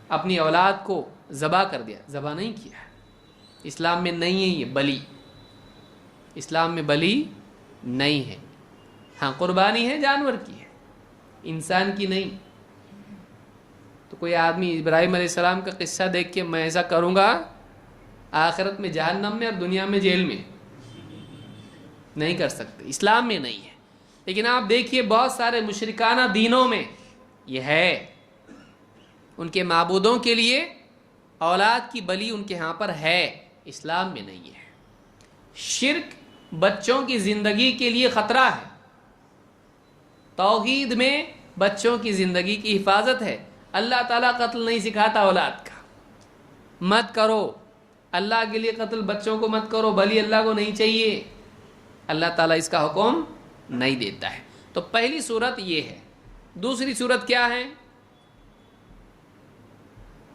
اپنی اولاد کو ذبح کر دیا، ذبح نہیں کیا، اسلام میں نہیں ہے یہ بلی، اسلام میں بلی نہیں ہے، ہاں قربانی ہے جانور کی ہے، انسان کی نہیں۔ تو کوئی آدمی ابراہیم علیہ السلام کا قصہ دیکھ کے میں ایسا کروں گا، آخرت میں جہنم میں اور دنیا میں جیل میں، نہیں کر سکتے، اسلام میں نہیں ہے۔ لیکن آپ دیکھیے بہت سارے مشرکانہ دینوں میں یہ ہے، ان کے معبودوں کے لیے اولاد کی بلی ان کے ہاں پر ہے، اسلام میں نہیں ہے۔ شرک بچوں کی زندگی کے لیے خطرہ ہے، توحید میں بچوں کی زندگی کی حفاظت ہے۔ اللہ تعالیٰ قتل نہیں سکھاتا اولاد کا، مت کرو، اللہ کے لیے قتل بچوں کو مت کرو، بلی اللہ کو نہیں چاہیے، اللہ تعالیٰ اس کا حکم نہیں دیتا ہے۔ تو پہلی صورت یہ ہے۔ دوسری صورت کیا ہے؟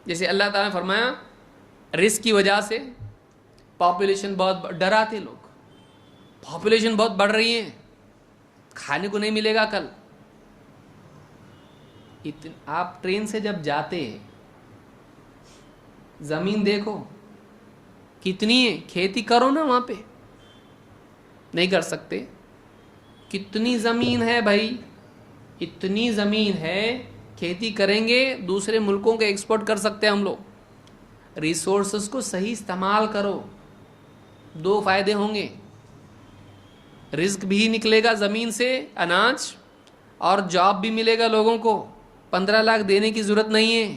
جیسے اللہ تعالیٰ نے فرمایا رزق کی وجہ سے پاپولیشن بہت ڈراتے لوگ، پاپولیشن بہت بڑھ رہی ہے، کھانے کو نہیں ملے گا کل۔ آپ ٹرین سے جب جاتے ہیں زمین دیکھو کتنی ہے، کھیتی کرو نا وہاں پہ، نہیں کر سکتے۔ کتنی زمین ہے بھائی، اتنی زمین ہے، کھیتی کریں گے دوسرے ملکوں کے ایکسپورٹ کر سکتے ہیں ہم لوگ۔ ریسورسز کو صحیح استعمال کرو، دو فائدے ہوں گے، رزق بھی نکلے گا زمین سے، اناج، اور جاب بھی ملے گا لوگوں کو۔ 15 لاکھ دینے کی ضرورت نہیں ہے،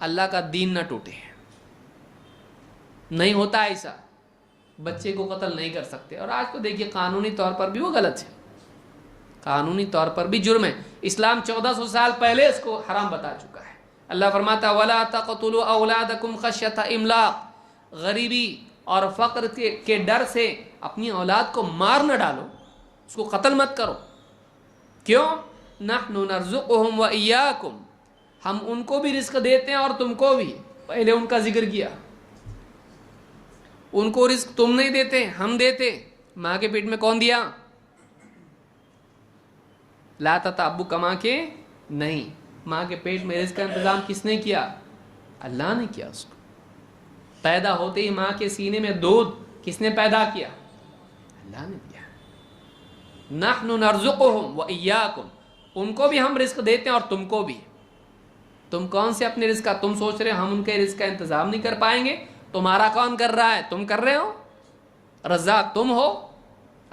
اللہ کا دین نہ ٹوٹے. نہیں ہوتا ایسا. بچے کو قتل نہیں کر سکتے. اور آج تو دیکھیے قانونی طور پر بھی وہ غلط ہے, قانونی طور پر بھی جرم ہے. اسلام 1400 سال پہلے اس کو حرام بتا چکا ہے. اللہ فرماتا وَلَا تَقْتُلُوا أَوْلَادَكُمْ خَشْيَةَ إِمْلَاقٍ, غریبی اور فقر کے ڈر سے اپنی اولاد کو مار نہ ڈالو, اس کو قتل مت کرو. کیوں؟ نَحْنُ نَرْزُقُهُمْ وَإِيَّاكُمْ, ہم ان کو بھی رزق دیتے ہیں اور تم کو بھی. پہلے ان کا ذکر کیا. ان کو رزق تم نہیں دیتے, ہم دیتے. ماں کے پیٹ میں کون دیا؟ لاتا تھا ابو کما کے نہیں. ماں کے پیٹ میں رزق کا انتظام کس نے کیا؟ اللہ نے کیا. اس کو پیدا ہوتے ہی ماں کے سینے میں دودھ کس نے پیدا کیا؟ اللہ نے دیا. نحن نرزقهم وإياكم, ان کو بھی ہم رزق دیتے ہیں اور تم کو بھی. تم کون سے اپنے رزق کا تم سوچ رہے ہو ہم ان کے رزق کا انتظام نہیں کر پائیں گے؟ تمہارا کون کر رہا ہے؟ تم کر رہے ہو. رزاق تم ہو,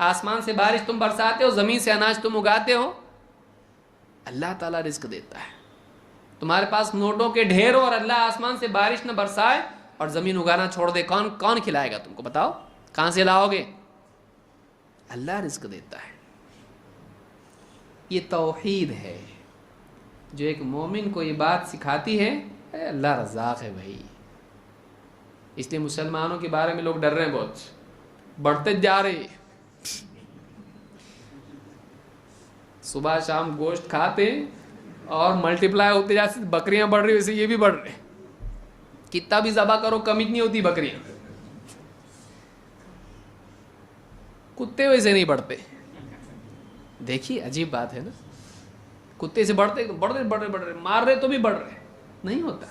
آسمان سے بارش تم برساتے ہو, زمین سے اناج تم اگاتے ہو. اللہ تعالیٰ رزق دیتا ہے. تمہارے پاس نوٹوں کے ڈھیر ہو اور اللہ آسمان سے بارش نہ برسائے اور زمین اگانا چھوڑ دے, کون کھلائے گا تم کو؟ بتاؤ کہاں سے لاؤ گے؟ اللہ رزق دیتا ہے. یہ توحید ہے جو ایک مومن کو یہ بات سکھاتی ہے اللہ رزاق ہے بھائی. اس لیے مسلمانوں کے بارے میں لوگ ڈر رہے ہیں, بہت بڑھتے جا رہے. صبح شام گوشت کھاتے اور ملٹیپلائی ہوتے جاتے, بکریاں بڑھ رہی ویسے یہ بھی بڑھ رہے. کتنا بھی ذبح کرو کمی نہیں ہوتی بکریاں. کتے ویسے نہیں بڑھتے. دیکھیے عجیب بات ہے نا, کتے سے بڑھتے بڑھ رہے, مار رہے تو بھی بڑھ رہے, نہیں ہوتا.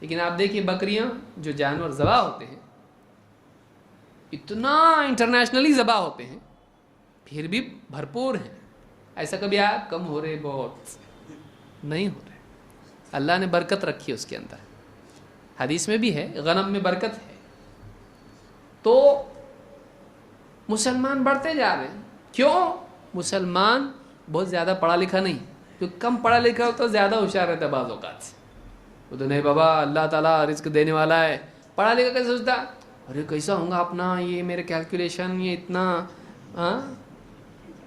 لیکن آپ دیکھیے بکریاں جو جانور ذبح ہوتے ہیں اتنا انٹرنیشنلی ذبح ہوتے ہیں پھر بھی بھرپور ہیں. ایسا کبھی آپ کم ہو رہے بہت نہیں ہو رہے. اللہ نے برکت رکھی ہے اس کے اندر. حدیث میں بھی ہے غنم میں برکت ہے. تو مسلمان بڑھتے جا رہے ہیں. کیوں؟ مسلمان بہت زیادہ پڑھا لکھا نہیں, کیونکہ کم پڑھا لکھا ہو تو زیادہ ہوشیار رہتا ہے بعض اوقات سے. وہ تو نہیں بابا اللہ تعالیٰ رزق دینے والا ہے. پڑھا لکھا کیسے سوچتا ارے کیسا ہوں گا اپنا, یہ میرے کیلکولیشن, یہ اتنا,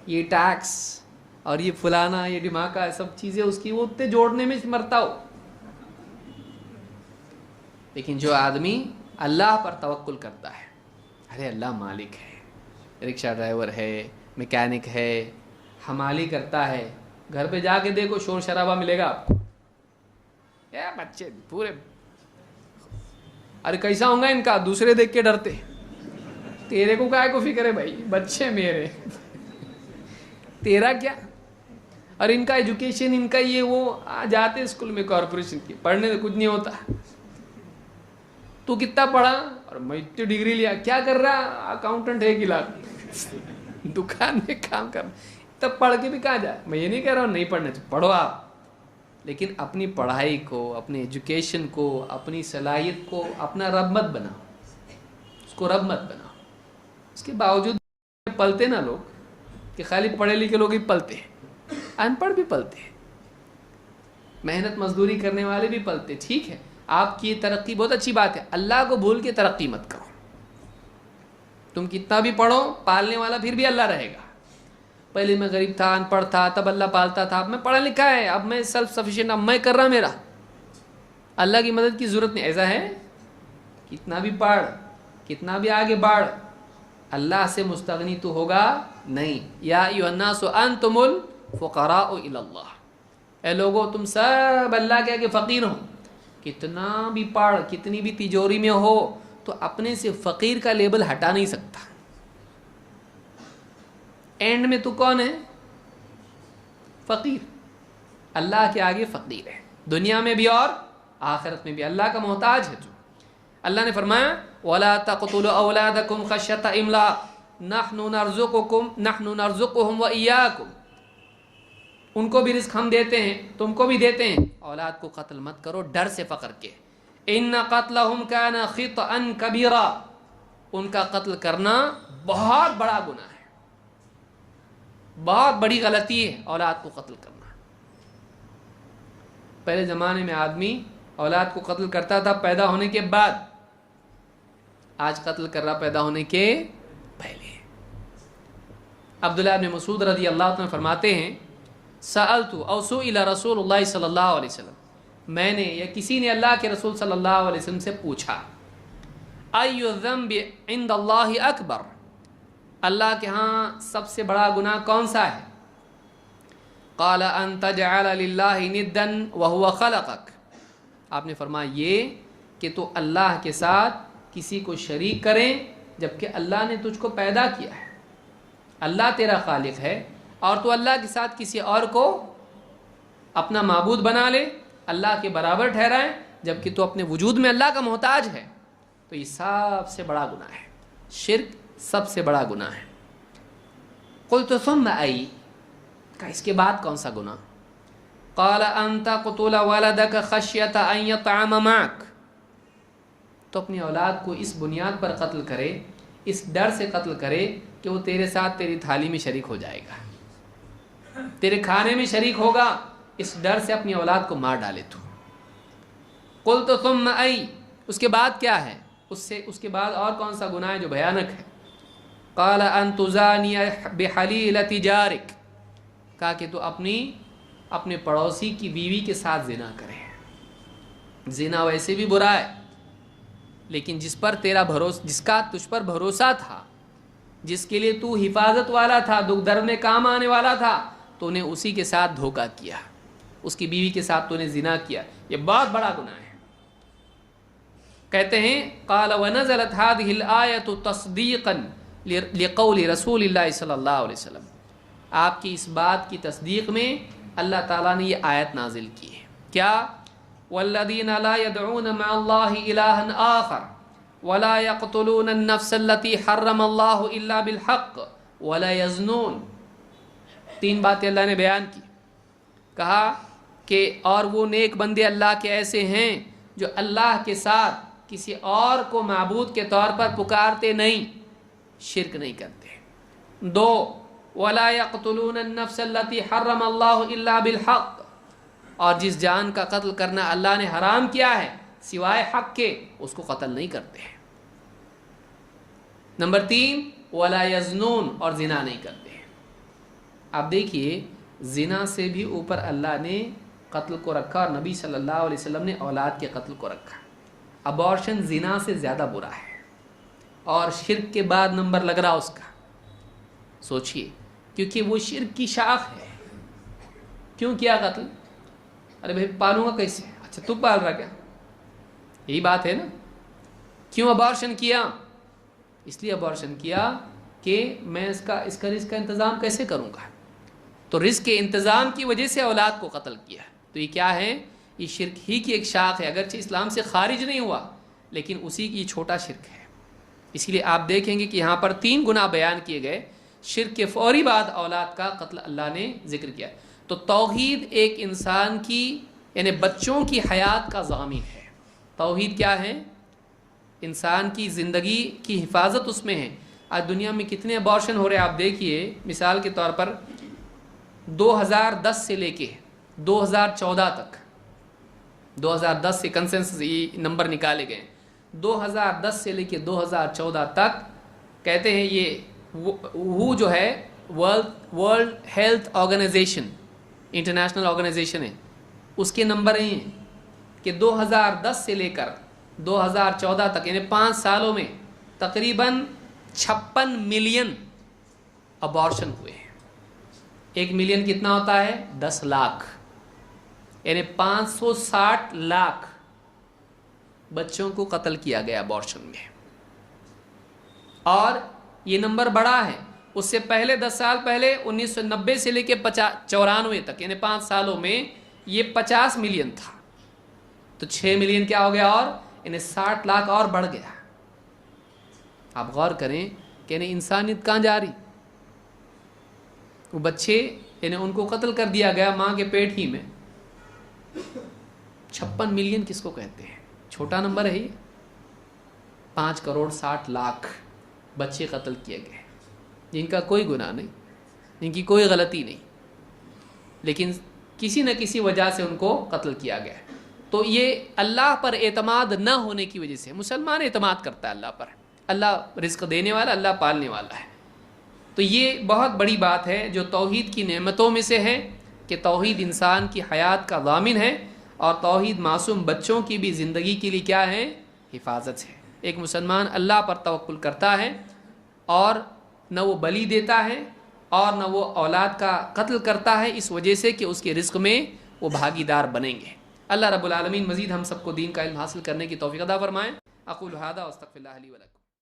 یہ ٹیکس اور یہ فلانا, یہ ڈھماکہ, سب چیزیں اس کی وہ اتنے جوڑنے میں مرتا ہو. لیکن جو آدمی اللہ پر توکل کرتا ہے, ارے اللہ مالک ہے, رکشہ ڈرائیور ہے, میکینک ہے, حمالی کرتا ہے, گھر پہ جا کے دیکھو شور شرابہ ملے گا آپ کو. بچے پورے ارے کیسا ہوں گا ان کا, دوسرے دیکھ کے ڈرتے. تیرے کو کائے کو فکر ہے بھائی, بچے میرے تیرا کیا. اور ان کا ایجوکیشن, ان کا یہ وہ, جاتے اسکول میں کارپوریشن کی, پڑھنے سے کچھ نہیں ہوتا. تو کتنا پڑھا؟ اور میں اتنی ڈگری لیا. کیا کر رہا؟ اکاؤنٹنٹ ہے گلا دکان میں کام کر. تب پڑھ کے بھی کہاں جائے. میں یہ نہیں کہہ رہا ہوں نہیں پڑھنا چاہیے, پڑھو آپ, لیکن اپنی پڑھائی کو, اپنے ایجوکیشن کو, اپنی صلاحیت کو اپنا رب مت بناؤ, اس کو رب مت بناؤ. اس کے باوجود پلتے نا لوگ کہ خالی پڑھے لکھے لوگ ہی پلتے ہیں, ان پڑھ بھی پلتے ہیں, محنت مزدوری کرنے والے بھی پلتے. ٹھیک ہے آپ کی ترقی بہت اچھی بات ہے, اللہ کو بھول کے ترقی مت کرو. تم کتنا بھی پڑھو, پالنے والا پھر بھی اللہ رہے گا. پہلے میں غریب تھا, ان پڑھ تھا, تب اللہ پالتا تھا, اب میں پڑھا لکھا ہے, اب میں سیلف سفیشینٹ, اب میں کر رہا, میرا اللہ کی مدد کی ضرورت نہیں. ایسا ہے کتنا بھی پڑھ, کتنا بھی آگے بڑھ, اللہ سے مستغنی تو ہوگا نہیں. یا ایھا الناس انتم الفقراء الی اللہ, اے لوگو تم سب اللہ کے آگے فقیر ہو. کتنا بھی پڑھ, کتنی بھی تجوری میں ہو, تو اپنے سے فقیر کا لیبل ہٹا نہیں سکتا. اینڈ میں تو کون ہے؟ فقیر. اللہ کے آگے فقیر ہے, دنیا میں بھی اور آخرت میں بھی اللہ کا محتاج ہے. جو اللہ نے فرمایا وَلَا تَقْتُلُوا أَوْلَادَكُمْ خَشْيَةَ إِمْلَاقٍ نَحْنُ نَرْزُقُهُمْ وَإِيَّاكُمْ, ان کو بھی رزق ہم دیتے ہیں, تم کو بھی دیتے ہیں. اولاد کو قتل مت کرو ڈر سے, فقر کے. إِنَّ قَتْلَهُمْ كَانَ خِطْئًا كَبِيرًا, ان کا قتل کرنا بہت بڑا گناہ ہے, بہت بڑی غلطی ہے اولاد کو قتل کرنا. پہلے زمانے میں آدمی اولاد کو قتل کرتا تھا پیدا ہونے کے بعد، آج قتل کر رہا پیدا ہونے کے پہلے۔ عبداللہ بن مسعود رضی اللہ عنہ فرماتے ہیں سألت او سئل رسول اللہ صلی اللہ علیہ وسلم، میں نے یا کسی نے اللہ کے رسول صلی اللہ علیہ وسلم سے پوچھا ای الذنب عند اللہ اکبر، اللہ کے ہاں سب سے بڑا گناہ کون سا ہے؟ قال ان تجعل للہ ندا وهو خلقک، آپ نے فرمایا یہ کہ تو اللہ کے ساتھ کسی کو شریک کریں جبکہ اللہ نے تجھ کو پیدا کیا ہے، اللہ تیرا خالق ہے اور تو اللہ کے ساتھ کسی اور کو اپنا معبود بنا لے، اللہ کے برابر ٹھہرائے جبکہ تو اپنے وجود میں اللہ کا محتاج ہے، تو یہ سب سے بڑا گناہ ہے، شرک سب سے بڑا گناہ ہے۔ قلت ثم ای، کہ اس کے بعد کون سا گناہ؟ قال ان تقتل ولدک خشیۃ ان یطعم معک، تو اپنی اولاد کو اس بنیاد پر قتل کرے، اس ڈر سے قتل کرے کہ وہ تیرے ساتھ تیری تھالی میں شریک ہو جائے گا، تیرے کھانے میں شریک ہوگا، اس ڈر سے اپنی اولاد کو مار ڈالے تو۔ قلت ثم ای، اس کے بعد کیا ہے؟ اس کے بعد اور کون سا گناہ ہے جو بھیانک ہے؟ قال ان تزانی بحلیلۃ جارک، کہا کہ تو اپنے پڑوسی کی بیوی کے ساتھ زنا کرے۔ زنا ویسے بھی برا ہے، لیکن جس کا تجھ پر بھروسہ تھا، جس کے لیے تو حفاظت والا تھا، دکھ درد میں کام آنے والا تھا، تو نے اسی کے ساتھ دھوکہ کیا، اس کی بیوی کے ساتھ تو نے زنا کیا، یہ بہت بڑا گناہ ہے۔ کہتے ہیں قال ونزلت هذه الآية تصدیقا لقول رسول اللہ صلی اللہ علیہ وسلم، آپ کی اس بات کی تصدیق میں اللہ تعالیٰ نے یہ آیت نازل کی ہے، کیا؟ والذین لا يدعون مع اللہ الہا آخر ولا يقتلون النفس التي حرم اللہ الا بالحق ولا يزنون، تین باتیں اللہ نے بیان کی، کہا کہ اور وہ نیک بندے اللہ کے ایسے ہیں جو اللہ کے ساتھ کسی اور کو معبود کے طور پر پکارتے نہیں، شرک نہیں کرتے۔ دو، ولا يقتلون النفس التي حرم اللہ الا بالحق، اور جس جان کا قتل کرنا اللہ نے حرام کیا ہے سوائے حق کے، اس کو قتل نہیں کرتے ہیں۔ نمبر تین، ولا يزنون، اور زنا نہیں کرتے ہیں۔ آپ دیکھیے زنا سے بھی اوپر اللہ نے قتل کو رکھا اور نبی صلی اللہ علیہ وسلم نے اولاد کے قتل کو رکھا۔ ابارشن زنا سے زیادہ برا ہے اور شرک کے بعد نمبر لگ رہا اس کا، سوچئے، کیونکہ وہ شرک کی شاخ ہے۔ کیوں کیا قتل؟ ارے بھائی پالوں گا کیسے؟ اچھا تو پال رہا کیا؟ یہی بات ہے نا۔ کیوں ابارشن کیا؟ اس لیے ابارشن کیا کہ میں اس کا رزق کا انتظام کیسے کروں گا، تو رزق کے انتظام کی وجہ سے اولاد کو قتل کیا۔ تو یہ کیا ہے؟ یہ شرک ہی کی ایک شاخ ہے، اگرچہ اسلام سے خارج نہیں ہوا لیکن اسی کی چھوٹا شرک ہے۔ اسی لیے آپ دیکھیں گے کہ یہاں پر 3 گناہ بیان کیے گئے، شرک کے فوری بعد اولاد کا قتل اللہ نے ذکر کیا۔ تو توحید ایک انسان کی یعنی بچوں کی حیات کا ضامن ہے۔ توحید کیا ہے؟ انسان کی زندگی کی حفاظت اس میں ہے۔ آج دنیا میں کتنے ابارشن ہو رہے ہیں آپ دیکھیے، مثال کے طور پر 2010 سے لے کے 2014 تک، 2010 سے کنسنسس یہ نمبر نکالے گئے، 2010 سے لے کے 2014 تک کہتے ہیں یہ وہ جو ہے World Health Organization, international organization ہے، اس کے نمبر یہ ہیں کہ 2010 سے لے کر 2014 تک یعنی 5 سالوں میں تقریباً 56 ملین ابارشن ہوئے ہیں۔ 1 ملین کتنا ہوتا ہے؟ 10 لاکھ، یعنی 560 لاکھ بچوں کو قتل کیا گیا ابارشن میں۔ اور یہ نمبر بڑا ہے، اس سے پہلے 10 سال پہلے 1990 سے لے کے 94 تک یعنی 5 سالوں میں یہ 50 ملین تھا، تو 6 ملین کیا ہو گیا اور یعنی 60 لاکھ اور بڑھ گیا۔ آپ غور کریں کہ یعنی انسانیت کہاں جا رہی؟ وہ بچے یعنی ان کو قتل کر دیا گیا ماں کے پیٹ ہی میں۔ 56 ملین کس کو کہتے ہیں؟ چھوٹا نمبر ہے یہ۔ 5 کروڑ 60 لاکھ بچے قتل کیے گئے جن کا کوئی گناہ نہیں، جن کی کوئی غلطی نہیں، لیکن کسی نہ کسی وجہ سے ان کو قتل کیا گیا۔ تو یہ اللہ پر اعتماد نہ ہونے کی وجہ سے، مسلمان اعتماد کرتا ہے اللہ پر، اللہ رزق دینے والا، اللہ پالنے والا ہے. تو یہ بہت بڑی بات ہے جو توحید کی نعمتوں میں سے ہے کہ توحید انسان کی حیات کا ضامن ہے، اور توحید معصوم بچوں کی بھی زندگی کے لیے کیا ہے؟ حفاظت ہے. ایک مسلمان اللہ پر توکل کرتا ہے اور نہ وہ بلی دیتا ہے اور نہ وہ اولاد کا قتل کرتا ہے اس وجہ سے کہ اس کے رزق میں وہ بھاگیدار بنیں گے. اللہ رب العالمین مزید ہم سب کو دین کا علم حاصل کرنے کی توفیق عطا فرمائے. اقول ھذا واستغفر اللہ لی ولکم.